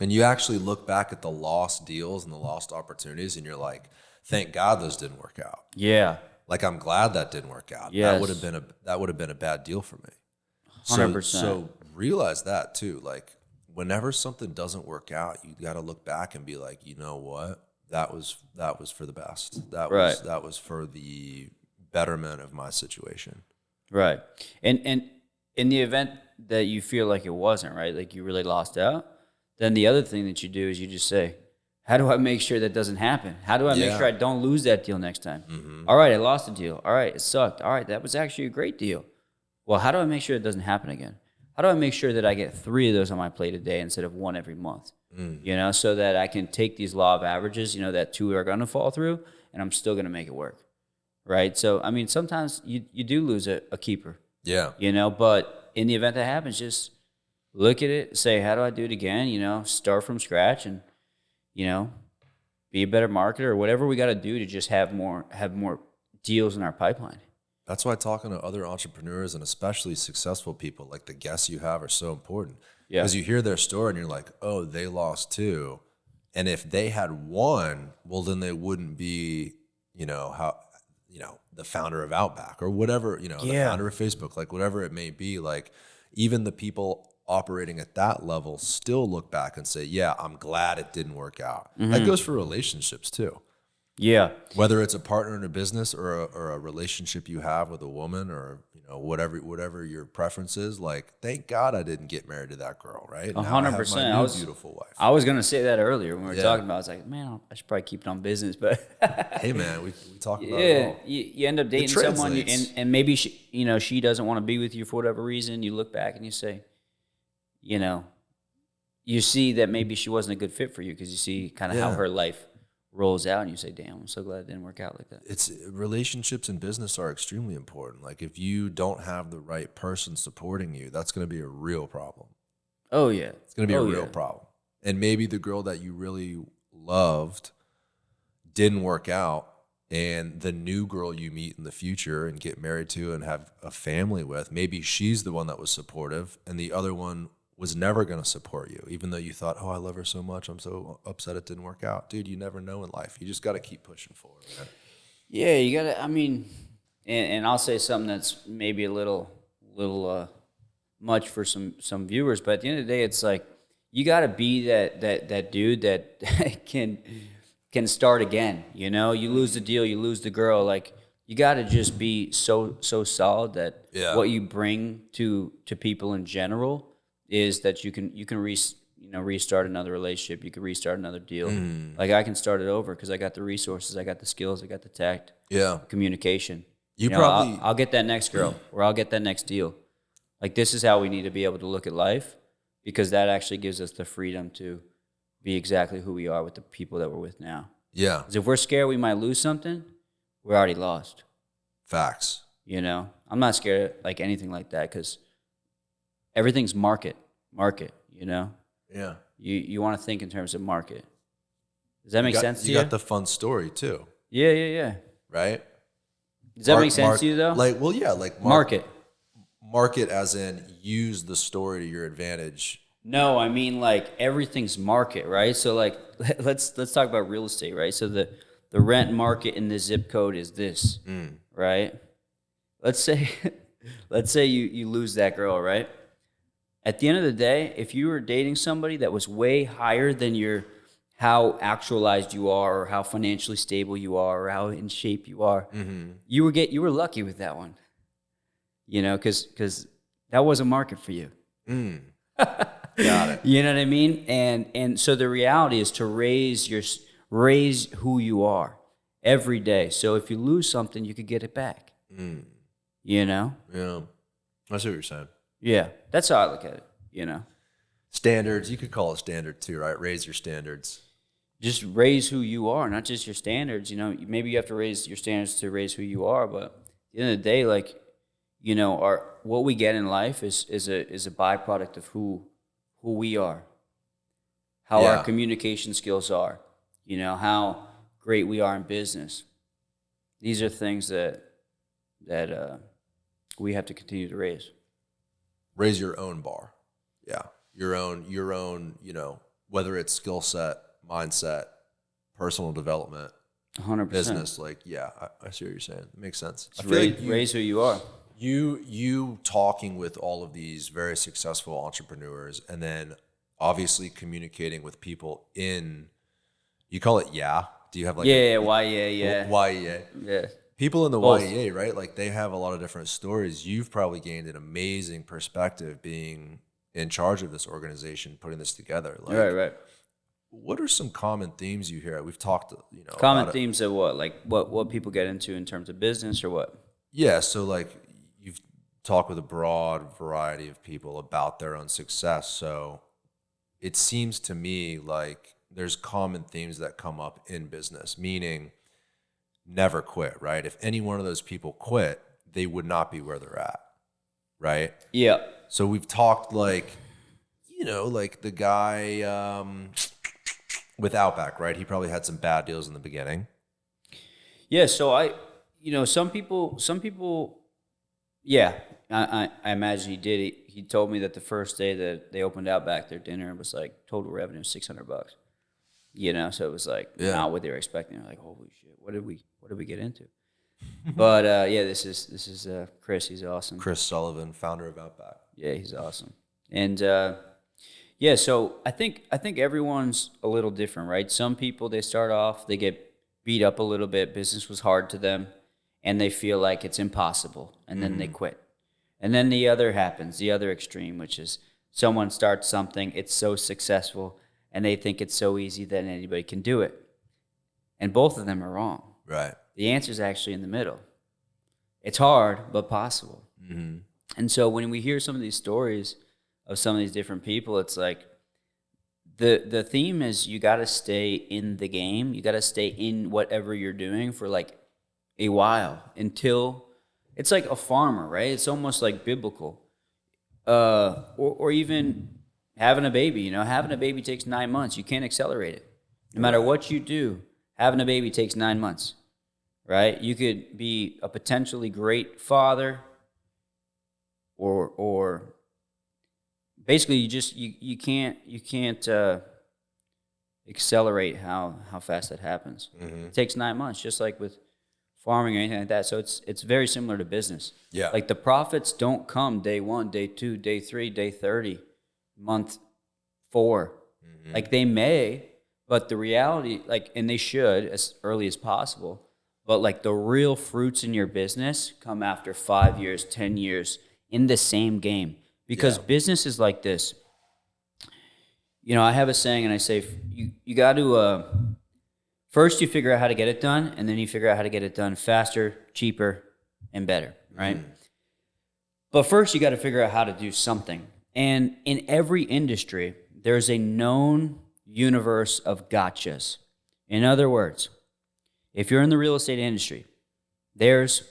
And you actually look back at the lost deals and the lost opportunities, and you're like, thank God those didn't work out. Yeah. Like, I'm glad that didn't work out. Yes. That would have been a bad deal for me. 100%. So realize that too. Like, whenever something doesn't work out, you got to look back and be like, you know what? That was for the best. That was for the betterment of my situation. Right. And in the event that you feel like it wasn't, right, like you really lost out, then the other thing that you do is you just say, how do I make sure that doesn't happen? How do I make sure I don't lose that deal next time? Mm-hmm. All right, I lost a deal. All right, it sucked. All right, that was actually a great deal. Well, how do I make sure it doesn't happen again? How do I make sure that I get 3 of those on my plate a day instead of 1 every month? So that I can take these law of averages, that 2 are going to fall through, and I'm still going to make it work, right? So, I mean, sometimes you do lose a keeper. Yeah. But in the event that happens, just look at it, say, how do I do it again? Start from scratch and, be a better marketer or whatever we got to do to just have more deals in our pipeline. That's why talking to other entrepreneurs and especially successful people, like the guests you have, are so important. Yeah. Because you hear their story and you're like, oh, they lost 2. And if they had 1, well, then they wouldn't be, the founder of Outback or whatever, the founder of Facebook, like whatever it may be. Like, even the people operating at that level still look back and say, yeah, I'm glad it didn't work out. Mm-hmm. That goes for relationships too. Yeah. Whether it's a partner in a business or a relationship you have with a woman or, whatever your preference is, like, thank God I didn't get married to that girl, right? 100%. I have my beautiful wife. I was going to say that earlier when we were talking about it. I was like, man, I should probably keep it on business. But hey, man, we talk about it all. You end up dating someone and maybe she doesn't want to be with you for whatever reason. You look back and you say, you see that maybe she wasn't a good fit for you because you see kind of how her life rolls out and you say, damn, I'm so glad it didn't work out like that. It's relationships in business are extremely important. Like, if you don't have the right person supporting you, that's going to be a real problem. Oh, yeah. It's going to be a real problem. And maybe the girl that you really loved didn't work out, and the new girl you meet in the future and get married to and have a family with, maybe she's the one that was supportive and the other one was never going to support you, even though you thought, oh, I love her so much, I'm so upset it didn't work out. Dude, you never know in life. You just got to keep pushing forward, man. Yeah, you got to, and I'll say something that's maybe a little much for some viewers, but at the end of the day, it's like, you got to be that dude that can start again. You know, you lose the deal, you lose the girl. Like, you got to just be so solid that what you bring to people in general is that you can restart another relationship. You can restart another deal. Like, I can start it over because I got the resources, I got the skills, I got the tact, communication. I'll get that next girl or I'll get that next deal. Like, this is how we need to be able to look at life, because that actually gives us the freedom to be exactly who we are with the people that we're with now. Yeah. Because if we're scared we might lose something, we're already lost. Facts. You know, I'm not scared of, like, anything like that, because everything's market, you know? Yeah. You want to think in terms of market. Does that make sense to you? You got the fun story too. Yeah. Right? Does that make sense to you, though? Like, well, yeah, like market. Market as in use the story to your advantage. No, I mean, like, everything's market, right? So, like, let's talk about real estate, right? So the rent market in this zip code is this, right? Let's say you lose that girl, right? At the end of the day, if you were dating somebody that was way higher than how actualized you are, or how financially stable you are, or how in shape you are, you were lucky with that one. You know, because that was a market for you. Got it. You know what I mean? And so the reality is to raise who you are every day. So if you lose something, you could get it back. You know? Yeah. I see what you're saying. Yeah. That's how I look at it, you know? Standards. You could call it standard too, right? Raise your standards. Just raise who you are, not just your standards. You know, maybe you have to raise your standards to raise who you are, but at the end of the day, like, you know, what we get in life is a byproduct of who we are, how our communication skills are, you know, how great we are in business. These are things that we have to continue to raise. Raise your own bar. Yeah. Your own, you know, whether it's skill set, mindset, personal development, 100%. business. Like, yeah, I see what you're saying. It makes sense. I feel like raise who you are. You talking with all of these very successful entrepreneurs, and then obviously communicating with people you call it do you have like YEA? Yeah. People in the YEA, right? Like, they have a lot of different stories. You've probably gained an amazing perspective being in charge of this organization, putting this together. Like, right. What are some common themes you hear? We've talked, you know, common themes of what? Like what people get into in terms of business or what? Yeah, so like you've talked with a broad variety of people about their own success. So it seems to me like there's common themes that come up in business, meaning never quit, right? If any one of those people quit, they would not be where they're at, right? Yeah. So we've talked like, you know, like the guy with Outback, right? He probably had some bad deals in the beginning. Yeah, so some people, yeah, I imagine he did. He told me that the first day that they opened Outback, their dinner was like total revenue $600. You know, so it was like not what they were expecting. They're like, holy shit, what did we get into? But this is Chris. He's awesome. Chris Sullivan, founder of Outback. Yeah, he's awesome. And so I think everyone's a little different, right? Some people, they start off, they get beat up a little bit. Business was hard to them, and they feel like it's impossible, and then they quit. And then the other happens, the other extreme, which is someone starts something, it's so successful, and they think it's so easy that anybody can do it. And both of them are wrong. Right. The answer is actually in the middle. It's hard, but possible. Mm-hmm. And so when we hear some of these stories of some of these different people, it's like the theme is you got to stay in the game. You got to stay in whatever you're doing for like a while until it's like a farmer, right? It's almost like biblical. Or even having a baby. You know, having a baby takes 9 months. You can't accelerate it. No matter what you do, having a baby takes 9 months, right? You could be a potentially great father, or basically you can't accelerate how fast that happens. It takes 9 months, just like with farming or anything like that. So it's very similar to business. Yeah. Like the profits don't come day 1, day 2, day 3, day 30, month 4. Like they may, but the reality, like, and they should as early as possible, but like the real fruits in your business come after 5 years, 10 years in the same game. Because business is like this. You know, I have a saying and I say, you got to, first you figure out how to get it done, and then you figure out how to get it done faster, cheaper, and better, right? But first you got to figure out how to do something. And in every industry, there's a known universe of gotchas. In other words, if you're in the real estate industry, there's,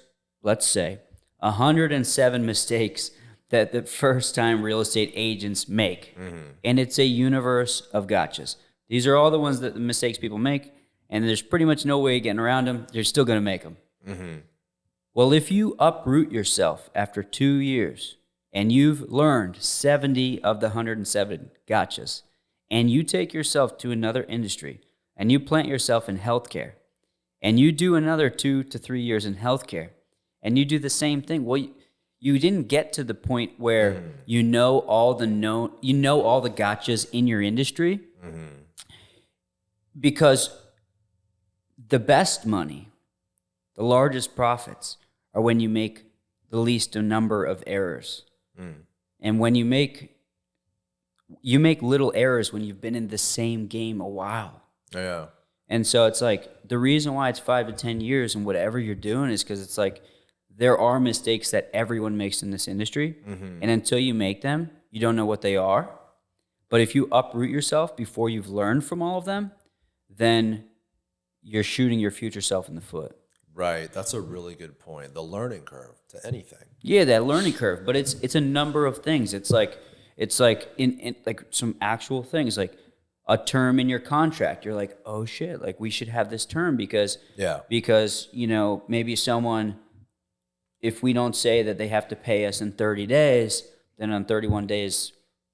let's say, 107 mistakes that the first-time real estate agents make. And it's a universe of gotchas. These are all the ones that the mistakes people make, and there's pretty much no way of getting around them. They're still going to make them. Well, if you uproot yourself after 2 years and you've learned 70 of the 107 gotchas, and you take yourself to another industry and you plant yourself in healthcare, and you do another 2 to 3 years in healthcare, and you do the same thing, well, you didn't get to the point where you know all the gotchas in your industry, because the best money, the largest profits, are when you make the least number of errors. And when you make little errors when you've been in the same game a while. Yeah. And so it's like, the reason why it's 5 to 10 years and whatever you're doing is because it's like, there are mistakes that everyone makes in this industry. And until you make them, you don't know what they are. But if you uproot yourself before you've learned from all of them, then you're shooting your future self in the foot. Right. That's a really good point. The learning curve to anything. Yeah, that learning curve. But it's a number of things. It's like in like some actual things, like a term in your contract. You're like, oh shit, like we should have this term because you know, maybe someone, if we don't say that they have to pay us in 30 days, then on 31 days,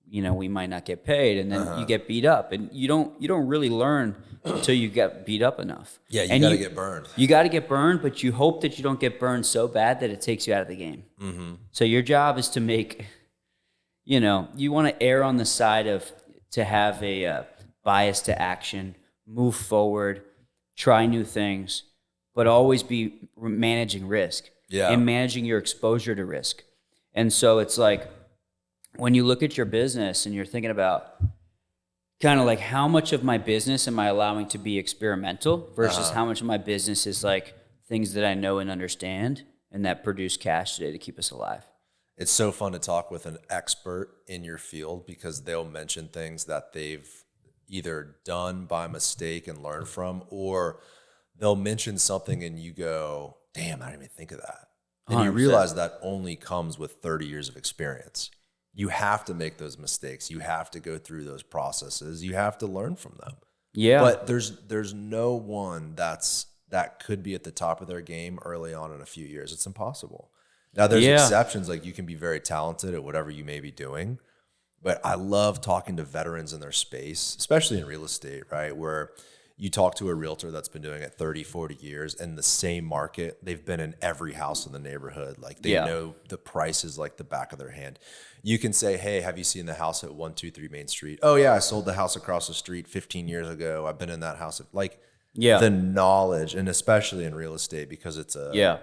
you know, we might not get paid, and then you get beat up, and you don't really learn until you get beat up enough. Yeah, you got to get burned. You got to get burned, but you hope that you don't get burned so bad that it takes you out of the game. So your job is to make, you know, you want to err on the side of, to have a bias to action, move forward, try new things, but always be managing risk and managing your exposure to risk. And so it's like, when you look at your business and you're thinking about kind of like, how much of my business am I allowing to be experimental versus how much of my business is like things that I know and understand and that produce cash today to keep us alive. It's so fun to talk with an expert in your field, because they'll mention things that they've either done by mistake and learned from, or they'll mention something and you go, damn, I didn't even think of that. And 100%. You realize that only comes with 30 years of experience. You have to make those mistakes. You have to go through those processes. You have to learn from them. Yeah. But there's no one that could be at the top of their game early on in a few years. It's impossible. Now there's exceptions, like you can be very talented at whatever you may be doing. But I love talking to veterans in their space, especially in real estate, right? Where you talk to a realtor that's been doing it 30, 40 years in the same market. They've been in every house in the neighborhood. Like they know the prices like the back of their hand. You can say, hey, have you seen the house at 123 Main Street? Oh yeah, I sold the house across the street 15 years ago. I've been in that house. Like the knowledge, and especially in real estate, because it's a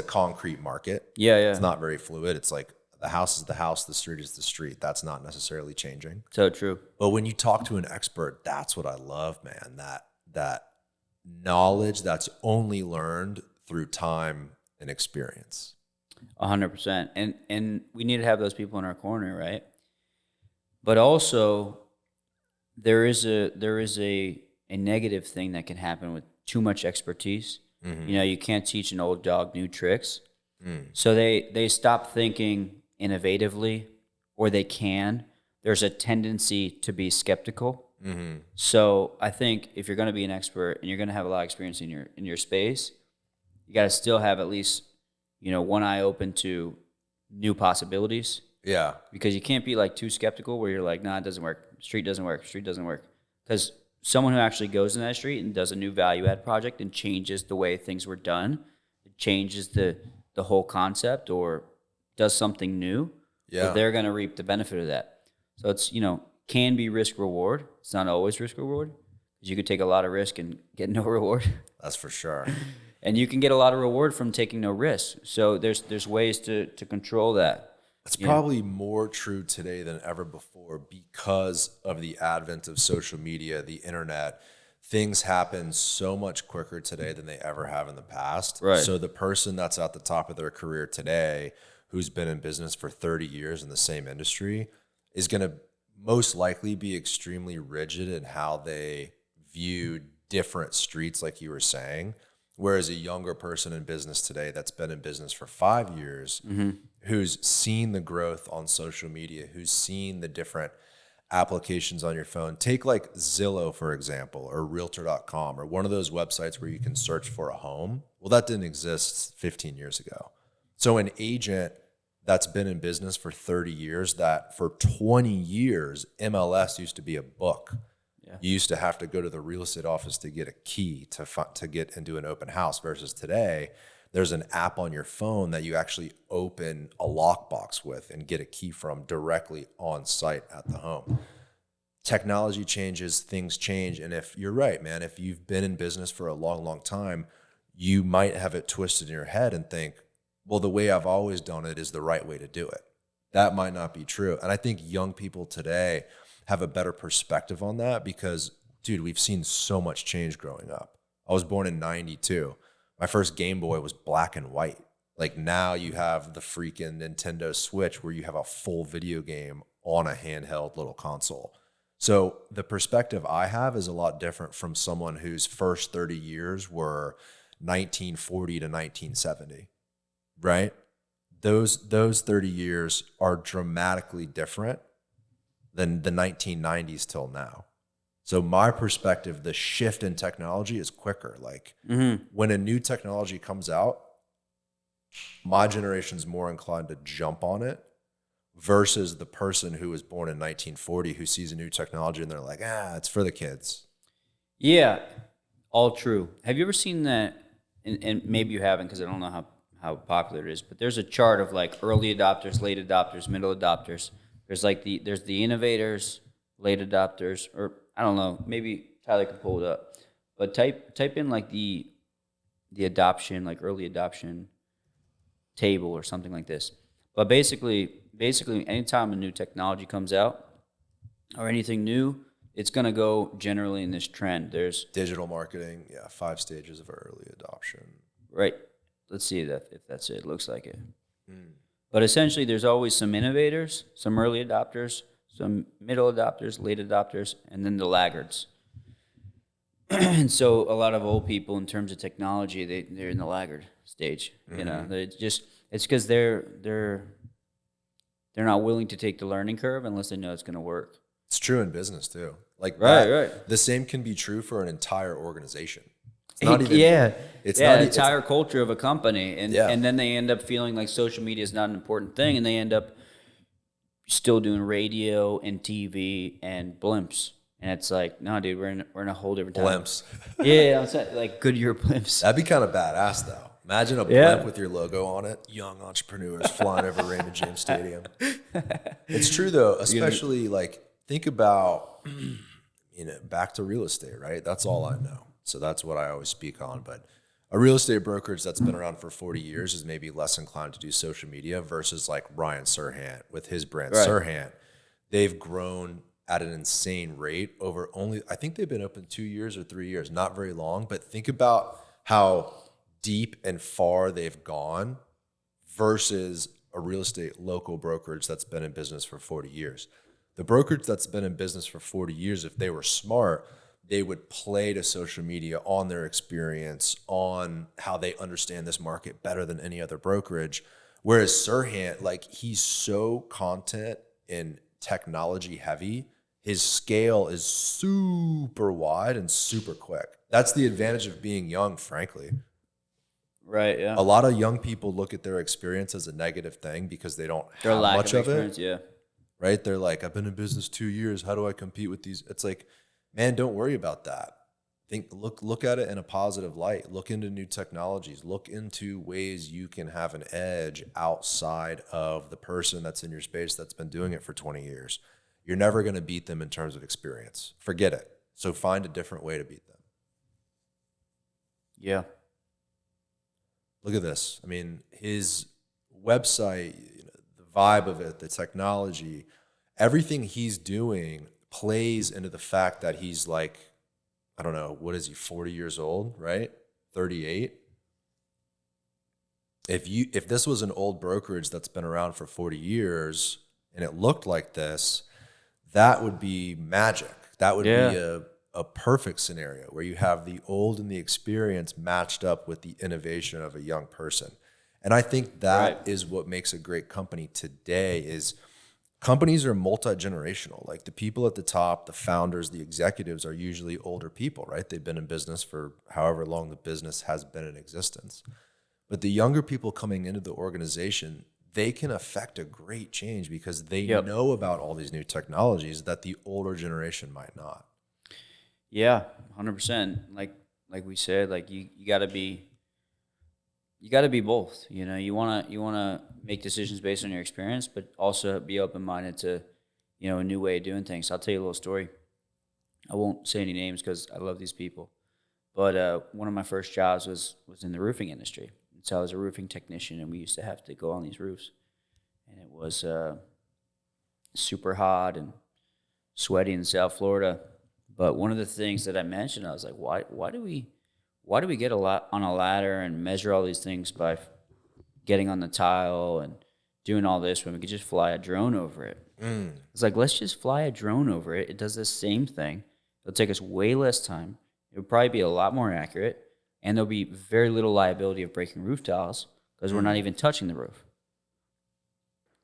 concrete market. It's not very fluid. It's like, the house is the house, the street is the street. That's not necessarily changing. So true. But when you talk to an expert, that's what I love, man. That knowledge that's only learned through time and experience. 100%. And we need to have those people in our corner, right? But also, there is a negative thing that can happen with too much expertise. You know, you can't teach an old dog new tricks. So they stop thinking innovatively, or they can. There's a tendency to be skeptical. So I think if you're going to be an expert and you're going to have a lot of experience in your space, you got to still have at least, you know, one eye open to new possibilities. Yeah. Because you can't be like too skeptical where you're like, nah, it doesn't work. Street doesn't work. Because someone who actually goes in that street and does a new value add project and changes the way things were done, it changes the whole concept, or does something new, Yeah. So they're going to reap the benefit of that. So it's, can be risk reward. It's not always risk reward because you could take a lot of risk and get no reward. That's for sure. And you can get a lot of reward from taking no risk. So there's ways to control that. It's probably more true today than ever before because of the advent of social media, the internet. Things happen so much quicker today than they ever have in the past. Right. So the person that's at the top of their career today, who's been in business for 30 years in the same industry, is going to most likely be extremely rigid in how they view different streets, like you were saying. Whereas a younger person in business today that's been in business for 5 years, who's seen the growth on social media, who's seen the different applications on your phone. Take like Zillow, for example, or Realtor.com, or one of those websites where you can search for a home. Well, that didn't exist 15 years ago. So an agent that's been in business for 30 years, that for 20 years, MLS used to be a book. Yeah. You used to have to go to the real estate office to get a key to get into an open house, versus today, there's an app on your phone that you actually open a lockbox with and get a key from directly on site at the home. Technology changes, things change. And if you're right, man, if you've been in business for a long, long time, you might have it twisted in your head and think, well, the way I've always done it is the right way to do it. That might not be true. And I think young people today have a better perspective on that because, dude, we've seen so much change growing up. I was born in 92. My first Game Boy was black and white. Like now you have the freaking Nintendo Switch where you have a full video game on a handheld little console. So the perspective I have is a lot different from someone whose first 30 years were 1940 to 1970, right? Those 30 years are dramatically different than the 1990s till now. So my perspective, the shift in technology is quicker. Like when a new technology comes out, my generation's more inclined to jump on it versus the person who was born in 1940 who sees a new technology and they're like, it's for the kids. Yeah, all true. Have you ever seen that? And maybe you haven't because I don't know how popular it is, but there's a chart of like early adopters, late adopters, middle adopters. There's like there's the innovators, late adopters, or I don't know, maybe Tyler can pull it up. But type in like the adoption, like early adoption table or something like this. But basically anytime a new technology comes out or anything new, it's going to go generally in this trend. There's digital marketing, 5 stages of early adoption. Right. Let's see if that's it. It looks like it. But essentially, there's always some innovators, some early adopters, some middle adopters, late adopters, and then the laggards. And so a lot of old people, in terms of technology, they're in the laggard stage. You know, it's because they're not willing to take the learning curve unless they know it's going to work. It's true in business too. Like right. The same can be true for an entire organization. It's not even the entire culture of a company, and then they end up feeling like social media is not an important thing, and they end up still doing radio and TV and blimps, and it's like, no, dude, we're in a whole different time. Blimps. I'm saying, like Goodyear blimps. That'd be kind of badass though. Imagine a blimp with your logo on it. Young entrepreneurs flying over Raymond James Stadium. It's true though, especially like think about back to real estate, right? That's all I know. So that's what I always speak on. But a real estate brokerage that's been around for 40 years is maybe less inclined to do social media versus like Ryan Serhant with his brand Serhant. They've grown at an insane rate over I think they've been open 2 years or 3 years, not very long. But think about how deep and far they've gone versus a real estate local brokerage that's been in business for 40 years. The brokerage that's been in business for 40 years, if they were smart, they would play to social media on their experience, on how they understand this market better than any other brokerage. Whereas Serhant, like he's so content and technology heavy, his scale is super wide and super quick. That's the advantage of being young, frankly. Right, yeah. A lot of young people look at their experience as a negative thing because they don't have much of it. Yeah. Right? They're like, I've been in business 2 years. How do I compete with these? It's like, man, don't worry about that. Look at it in a positive light. Look into new technologies. Look into ways you can have an edge outside of the person that's in your space that's been doing it for 20 years. You're never going to beat them in terms of experience. Forget it. So find a different way to beat them. Yeah. Look at this. I mean, his website, the vibe of it, the technology, everything he's doing plays into the fact that he's like, I don't know, what is he, 40 years old, right? 38. If this was an old brokerage that's been around for 40 years and it looked like this, that would be magic. That would be a perfect scenario where you have the old and the experience matched up with the innovation of a young person. And I think that is what makes a great company today is companies are multi-generational. Like the people at the top, the founders, the executives are usually older people, right? They've been in business for however long the business has been in existence. But the younger people coming into the organization, they can affect a great change because they know about all these new technologies that the older generation might not. Yeah, 100%. Like we said, like you got to be both. You want to make decisions based on your experience, but also be open-minded to, a new way of doing things. I'll tell you a little story. I won't say any names because I love these people. But one of my first jobs was in the roofing industry. So I was a roofing technician, and we used to have to go on these roofs. And it was super hot and sweaty in South Florida. But one of the things that I mentioned, I was like, why do we get on a ladder and measure all these things by getting on the tile and doing all this when we could just fly a drone over it? It's like, let's just fly a drone over it. It does the same thing. It'll take us way less time. It would probably be a lot more accurate, and there'll be very little liability of breaking roof tiles because we're not even touching the roof.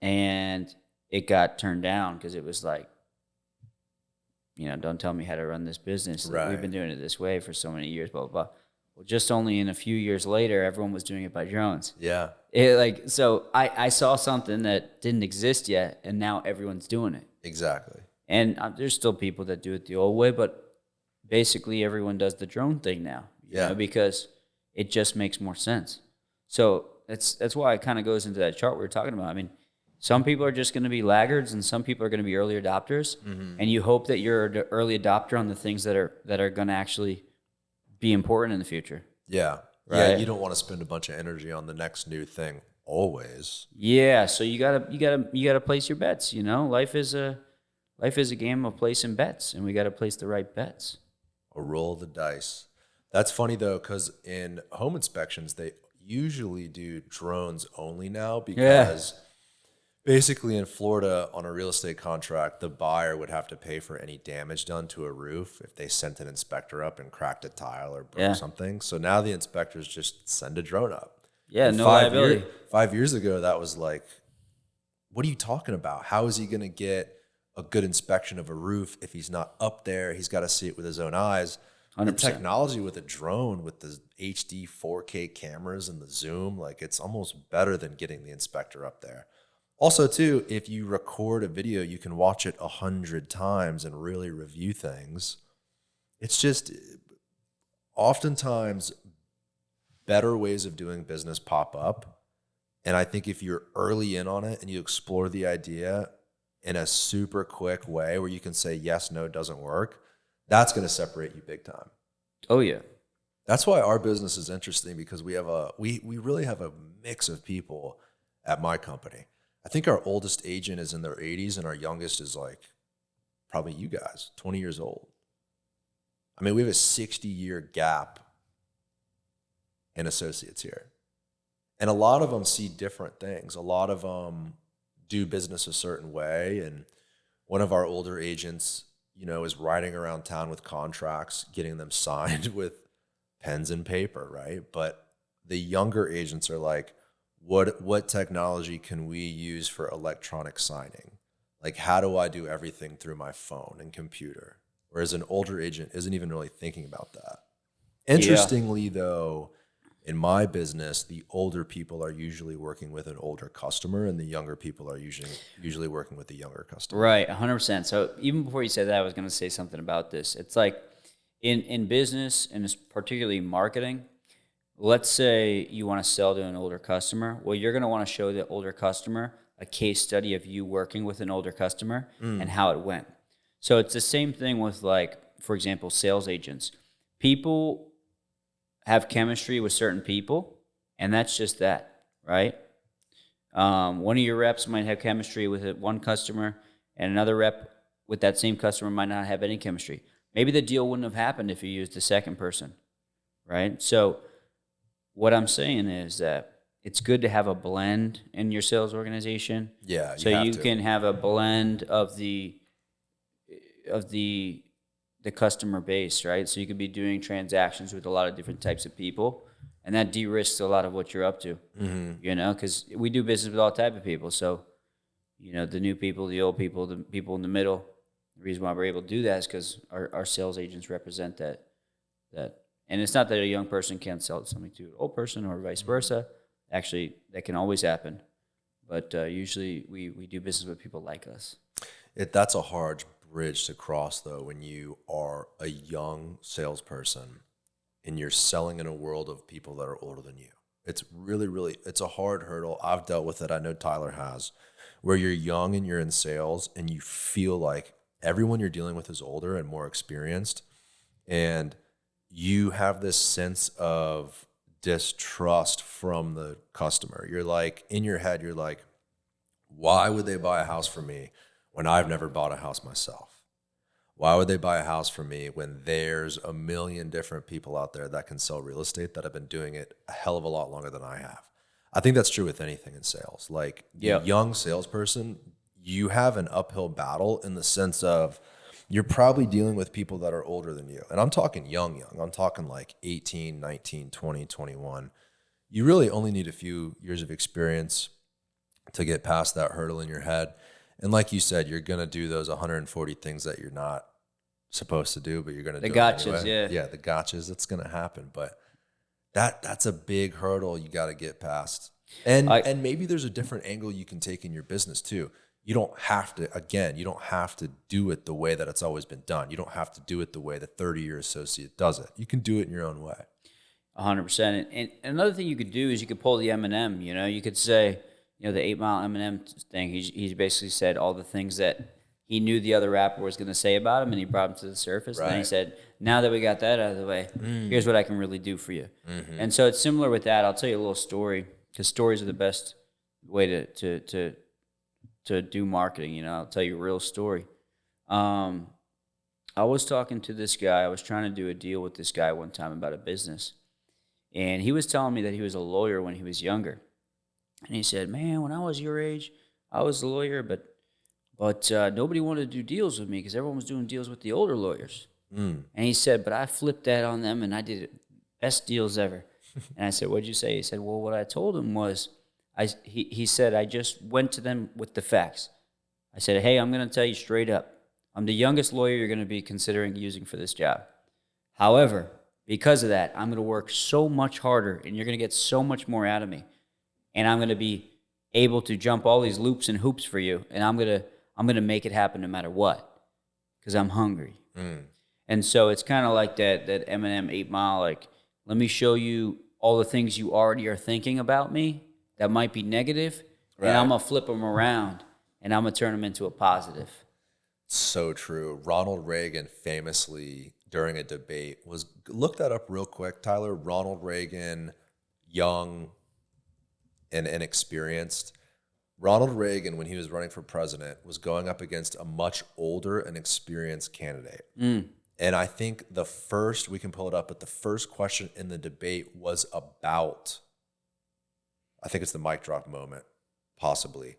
And it got turned down because it was like, don't tell me how to run this business. Right. We've been doing it this way for so many years, blah, blah, blah. Well, just only in a few years later, everyone was doing it by drones. Yeah. So I saw something that didn't exist yet, and now everyone's doing it. Exactly. And there's still people that do it the old way, but basically everyone does the drone thing now. Because it just makes more sense. So that's why it kind of goes into that chart we were talking about. I mean, some people are just going to be laggards, and some people are going to be early adopters. And you hope that you're an early adopter on the things that are going to actually be important in the future. Yeah. Right? Yeah. You don't want to spend a bunch of energy on the next new thing always. Yeah. So you gotta place your bets. Life is a game of placing bets, and we got to place the right bets. Or roll the dice. That's funny though, because in home inspections they usually do drones only now because. Basically, in Florida, on a real estate contract, the buyer would have to pay for any damage done to a roof if they sent an inspector up and cracked a tile or broke something. So now the inspectors just send a drone up. Yeah, and no liability. 5 years ago, that was like, what are you talking about? How is he going to get a good inspection of a roof if he's not up there? He's got to see it with his own eyes. 100%. The technology with a drone, with the HD 4K cameras and the zoom, like it's almost better than getting the inspector up there. Also, too, if you record a video, you can watch it 100 times and really review things. It's just oftentimes better ways of doing business pop up. And I think if you're early in on it and you explore the idea in a super quick way where you can say, yes, no, it doesn't work, that's going to separate you big time. Oh, yeah. That's why our business is interesting because we really have a mix of people at my company. I think our oldest agent is in their 80s and our youngest is like probably you guys, 20 years old. I mean, we have a 60-year gap in associates here. And a lot of them see different things. A lot of them do business a certain way. And one of our older agents, is riding around town with contracts, getting them signed with pens and paper, right? But the younger agents are like, what technology can we use for electronic signing? Like, how do I do everything through my phone and computer? Whereas an older agent isn't even really thinking about that. Interestingly, though, in my business, the older people are usually working with an older customer, and the younger people are usually working with the younger customer. Right, 100%. So even before you said that, I was going to say something about this. It's like in business, and it's particularly marketing, let's say you want to sell to an older customer. Well, you're going to want to show the older customer a case study of you working with an older customer and how it went. So it's the same thing with, like, for example, sales agents. People have chemistry with certain people, and that's just that, right? One of your reps might have chemistry with one customer, and another rep with that same customer might not have any chemistry. Maybe the deal wouldn't have happened if you used the second person, right? So what I'm saying is that it's good to have a blend in your sales organization. Yeah, so you can have a blend of the customer base, right? So you could be doing transactions with a lot of different types of people, and that de-risks a lot of what you're up to. You know, because we do business with all type of people. So, you know, the new people, the old people, the people in the middle. The reason why we're able to do that is because our sales agents represent that. And it's not that a young person can't sell something to an old person or vice versa. Actually, that can always happen. But usually we do business with people like us. That's a hard bridge to cross, though, when you are a young salesperson and you're selling in a world of people that are older than you. It's really, it's a hard hurdle. I've dealt with it. I know Tyler has, where you're young and you're in sales and you feel like everyone you're dealing with is older and more experienced. And you have this sense of distrust from the customer. You're like, in your head, you're like, why would they buy a house from me when I've never bought a house myself? Why would they buy a house from me when there's a million different people out there that can sell real estate that have been doing it a hell of a lot longer than I have? I think that's true with anything in sales. Like, the young salesperson, you have an uphill battle in the sense of you're probably dealing with people that are older than you. And I'm talking young. I'm talking like 18, 19, 20, 21. You really only need a few years of experience to get past that hurdle in your head. And like you said, you're going to do those 140 things that you're not supposed to do, but you're going to do the them gotchas, anyway. Yeah, the gotchas, it's going to happen. But that's a big hurdle you got to get past. And maybe there's a different angle you can take in your business too. You don't have to do it the way that it's always been done. You don't have to do it the way the 30-year associate does it. You can do it in your own way. 100%. And another thing you could do is you could pull the M&M. You know, you could say, you know, the 8 Mile M&M thing. He's basically said all the things that he knew the other rapper was going to say about him, and he brought him to the surface. Right. And then he said, now that we got that out of the way, here's what I can really do for you. And so it's similar with that. I'll tell you a little story, because stories are the best way to do marketing. You know, I'll tell you a real story. I was talking to this guy. I was trying to do a deal with this guy one time about a business. And he was telling me that he was a lawyer when he was younger. And he said, man, when I was your age, I was a lawyer, but nobody wanted to do deals with me because everyone was doing deals with the older lawyers. And he said, but I flipped that on them and I did it. Best deals ever. And I said, what'd you say? He said, well, what I told him was, he said, I just went to them with the facts. I said, hey, I'm going to tell you straight up. I'm the youngest lawyer you're going to be considering using for this job. However, because of that, I'm going to work so much harder and you're going to get so much more out of me. And I'm going to be able to jump all these loops and hoops for you. And I'm going to make it happen no matter what, because I'm hungry. And so it's kind of like that Eminem 8 Mile, like, let me show you all the things you already are thinking about me that might be negative, right, and I'm going to flip them around, and I'm going to turn them into a positive. So true. Ronald Reagan famously, during a debate, look that up real quick, Tyler. Ronald Reagan, young and inexperienced. Ronald Reagan, when he was running for president, was going up against a much older and experienced candidate. And I think we can pull it up, but the first question in the debate was about, I think it's the mic drop moment, possibly.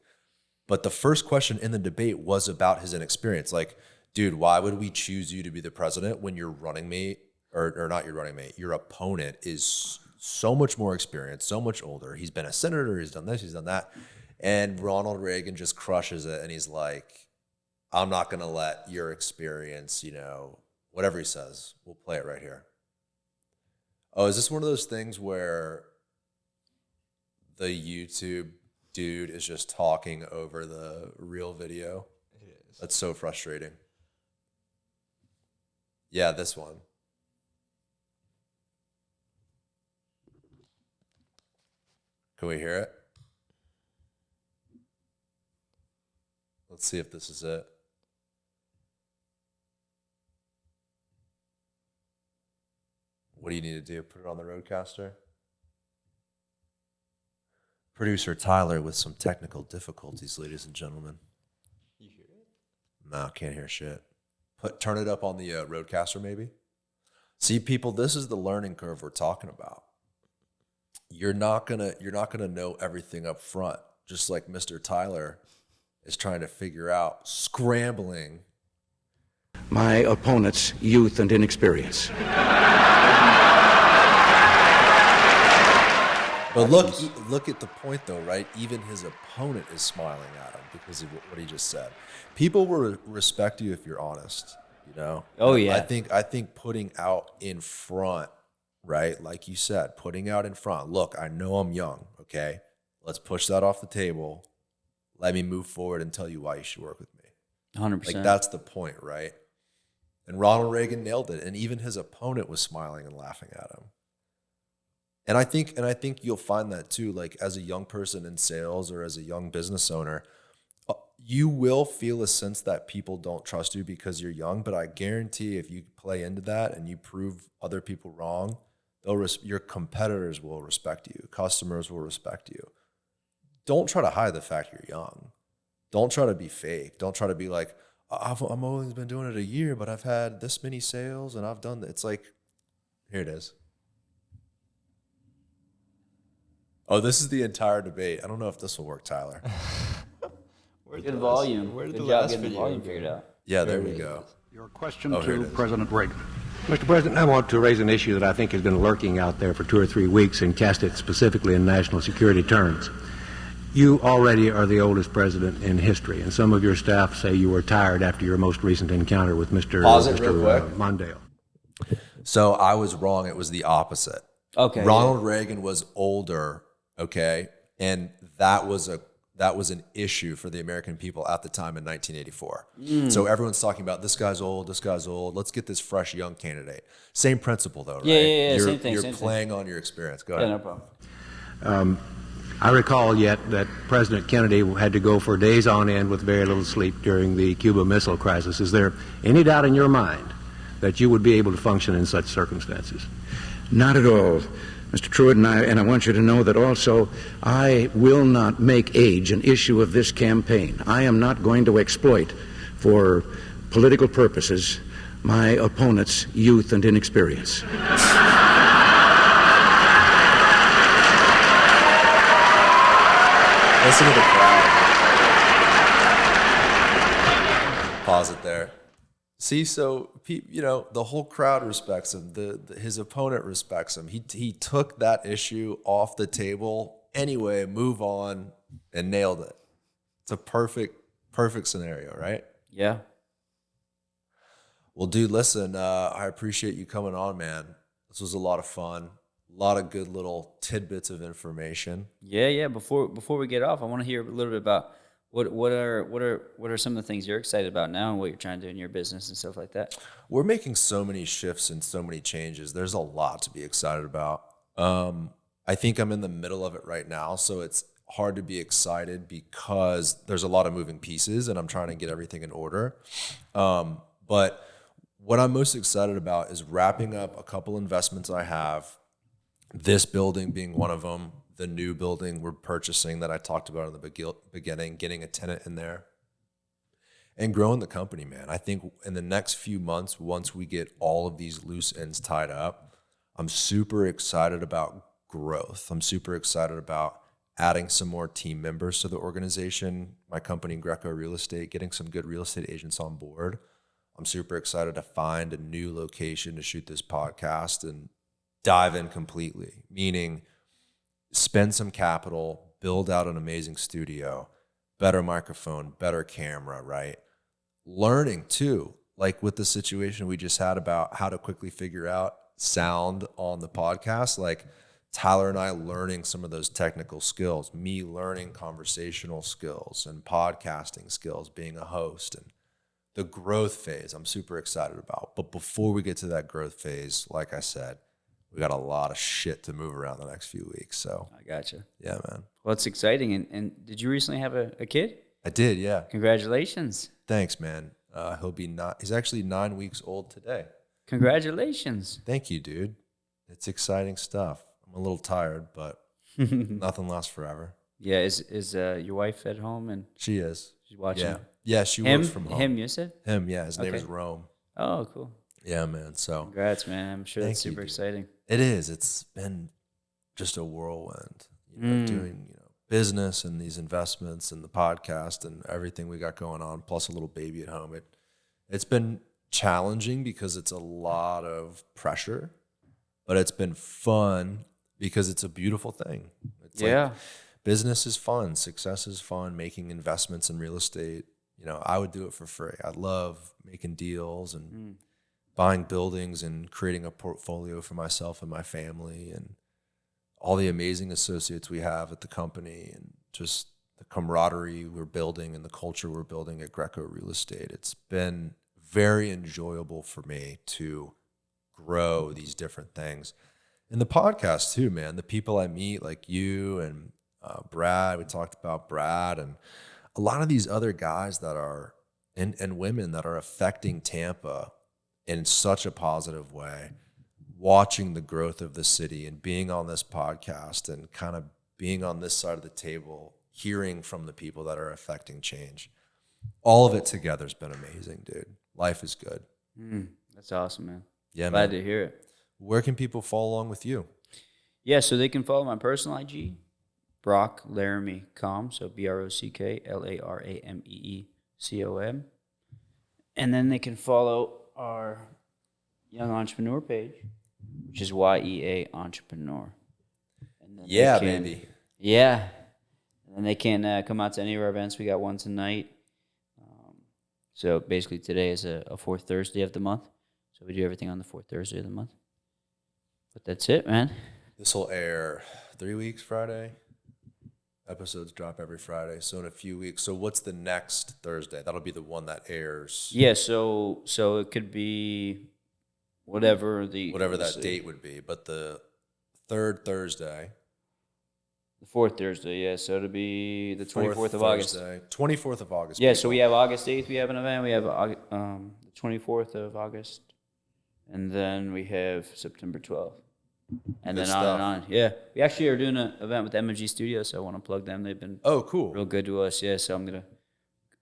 But the first question in the debate was about his inexperience. Like, dude, why would we choose you to be the president when your running mate, or not your running mate, your opponent is so much more experienced, so much older. He's been a senator, he's done this, he's done that. And Ronald Reagan just crushes it. And he's like, I'm not going to let your experience, whatever he says, we'll play it right here. Oh, is this one of those things where the YouTube dude is just talking over the real video? It is. That's so frustrating. Yeah, this one. Can we hear it? Let's see if this is it. What do you need to do? Put it on the Roadcaster? Producer Tyler with some technical difficulties, ladies and gentlemen. You hear it? No, can't hear shit. Turn it up on the Roadcaster, maybe. See, people, this is the learning curve we're talking about. You're not gonna know everything up front, just like Mr. Tyler is trying to figure out, scrambling. My opponent's youth and inexperience. But look at the point, though, right? Even his opponent is smiling at him because of what he just said. People will respect you if you're honest, you know? Oh, yeah. I think putting out in front, right? Like you said, putting out in front. Look, I know I'm young, okay? Let's push that off the table. Let me move forward and tell you why you should work with me. 100%. Like, that's the point, right? And Ronald Reagan nailed it. And even his opponent was smiling and laughing at him. And I think you'll find that too, like as a young person in sales or as a young business owner, you will feel a sense that people don't trust you because you're young. But I guarantee if you play into that and you prove other people wrong, your competitors will respect you. Customers will respect you. Don't try to hide the fact you're young. Don't try to be fake. Don't try to be like, I've only been doing it a year, but I've had this many sales and I've done that. It's like, here it is. Oh, this is the entire debate. I don't know if this will work, Tyler. Good volume. Where did Good the job last getting the video volume go? figured out. Yeah, there we go. Your question Oh, here it to is. President Reagan. Mr. President, I want to raise an issue that I think has been lurking out there for 2 or 3 weeks and cast it specifically in national security terms. You already are the oldest president in history, and some of your staff say you were tired after your most recent encounter with Mr. Pause it real quick. Mondale. So I was wrong. It was the opposite. Okay. Ronald Reagan was older, okay? And that was an issue for the American people at the time in 1984. So everyone's talking about this guy's old. Let's get this fresh young candidate. Same principle though, right? Yeah, You're, same thing, You're same thing. playing on your experience. Go Yeah, ahead. no problem. I recall yet that President Kennedy had to go for days on end with very little sleep during the Cuba Missile Crisis. Is there any doubt in your mind that you would be able to function in such circumstances? Not at all, Mr. Truitt, and I want you to know that also I will not make age an issue of this campaign. I am not going to exploit for political purposes my opponent's youth and inexperience. Listen to the crowd. Pause it there. See, so the whole crowd respects him. His opponent respects him. He took that issue off the table anyway. Move on and nailed it. It's a perfect scenario, right? Yeah. Well, dude, listen. I appreciate you coming on, man. This was a lot of fun. A lot of good little tidbits of information. Yeah. Before we get off, I want to hear a little bit about what are some of the things you're excited about now and what you're trying to do in your business and stuff like that. We're making so many shifts and so many changes. There's a lot to be excited about. I think I'm in the middle of it right now, so it's hard to be excited because there's a lot of moving pieces and I'm trying to get everything in order. But what I'm most excited about is wrapping up a couple investments I have, this building being one of them, the new building we're purchasing that I talked about in the beginning, getting a tenant in there, and growing the company, man. I think in the next few months, once we get all of these loose ends tied up, I'm super excited about growth. I'm super excited about adding some more team members to the organization, my company, Greco Real Estate, getting some good real estate agents on board. I'm super excited to find a new location to shoot this podcast and dive in completely, meaning spend some capital, build out an amazing studio, better microphone, better camera, right? Learning too, like with the situation we just had about how to quickly figure out sound on the podcast, like Tyler and I learning some of those technical skills, me learning conversational skills and podcasting skills, being a host, and the growth phase I'm super excited about. But before we get to that growth phase, like I said, we got a lot of shit to move around the next few weeks. So I gotcha. yeah, man. Well, it's exciting. And did you recently have a kid? I did, yeah. Congratulations. Thanks, man. He's actually 9 weeks old today. Congratulations. Thank you, dude. It's exciting stuff. I'm a little tired, but nothing lasts forever. Yeah, is your wife at home and She is. she's watching? Yeah. Yeah, she Him? works from home. Him, you said? Him, yeah. His name Okay. is Rome. Oh, cool. Yeah, man. So Congrats, man. I'm sure that's Thank you, super dude. exciting. it is. It's been just a whirlwind, doing, business and these investments and the podcast and everything we got going on, plus a little baby at home. It's been challenging because it's a lot of pressure, but it's been fun because it's a beautiful thing. It's like business is fun, success is fun, making investments in real estate. I would do it for free. I love making deals and buying buildings and creating a portfolio for myself and my family and all the amazing associates we have at the company and just the camaraderie we're building and the culture we're building at Greco Real Estate. It's been very enjoyable for me to grow these different things. And the podcast too, man. The people I meet, like you and Brad, we talked about Brad and a lot of these other guys that are, and women that are affecting Tampa in such a positive way, watching the growth of the city and being on this podcast and kind of being on this side of the table, hearing from the people that are affecting change. All of it together has been amazing, dude. Life is good. That's awesome, man. Yeah, Glad man. to hear it. Where can people follow along with you? Yeah, so they can follow my personal IG, Brock Laramee Com, so BrockLaramee.com. And then they can follow our Young Entrepreneur page, which is YEA Entrepreneur. And then Yeah, they can- baby. Yeah. And then they can come out to any of our events. We got one tonight. So basically today is a fourth Thursday of the month. So we do everything on the fourth Thursday of the month. But that's it, man. This will air 3 weeks Friday. Episodes drop every Friday. So in a few weeks. So what's the next Thursday? That'll be the one that airs. Yeah, so it could be whatever That date would be. But the third Thursday. The fourth Thursday, yeah. So it'll be the 24th of August. 24th of August. Yeah, so we have August 8th, we have an event. We have the 24th of August. And then we have September 12th. And Good then on stuff. and on. Yeah. We actually are doing an event with MG Studios, so I want to plug them. They've been Oh, cool. real good to us. Yeah, so I'm going to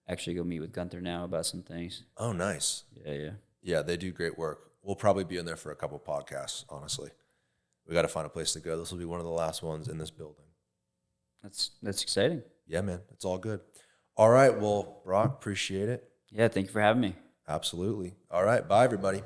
actually go meet with Gunther now about some things. Oh, nice. Yeah. Yeah, they do great work. We'll probably be in there for a couple podcasts, honestly. We got to find a place to go. This will be one of the last ones in this building. That's exciting. Yeah, man. It's all good. All right. Well, Brock, appreciate it. Yeah, thank you for having me. Absolutely. All right. Bye, everybody.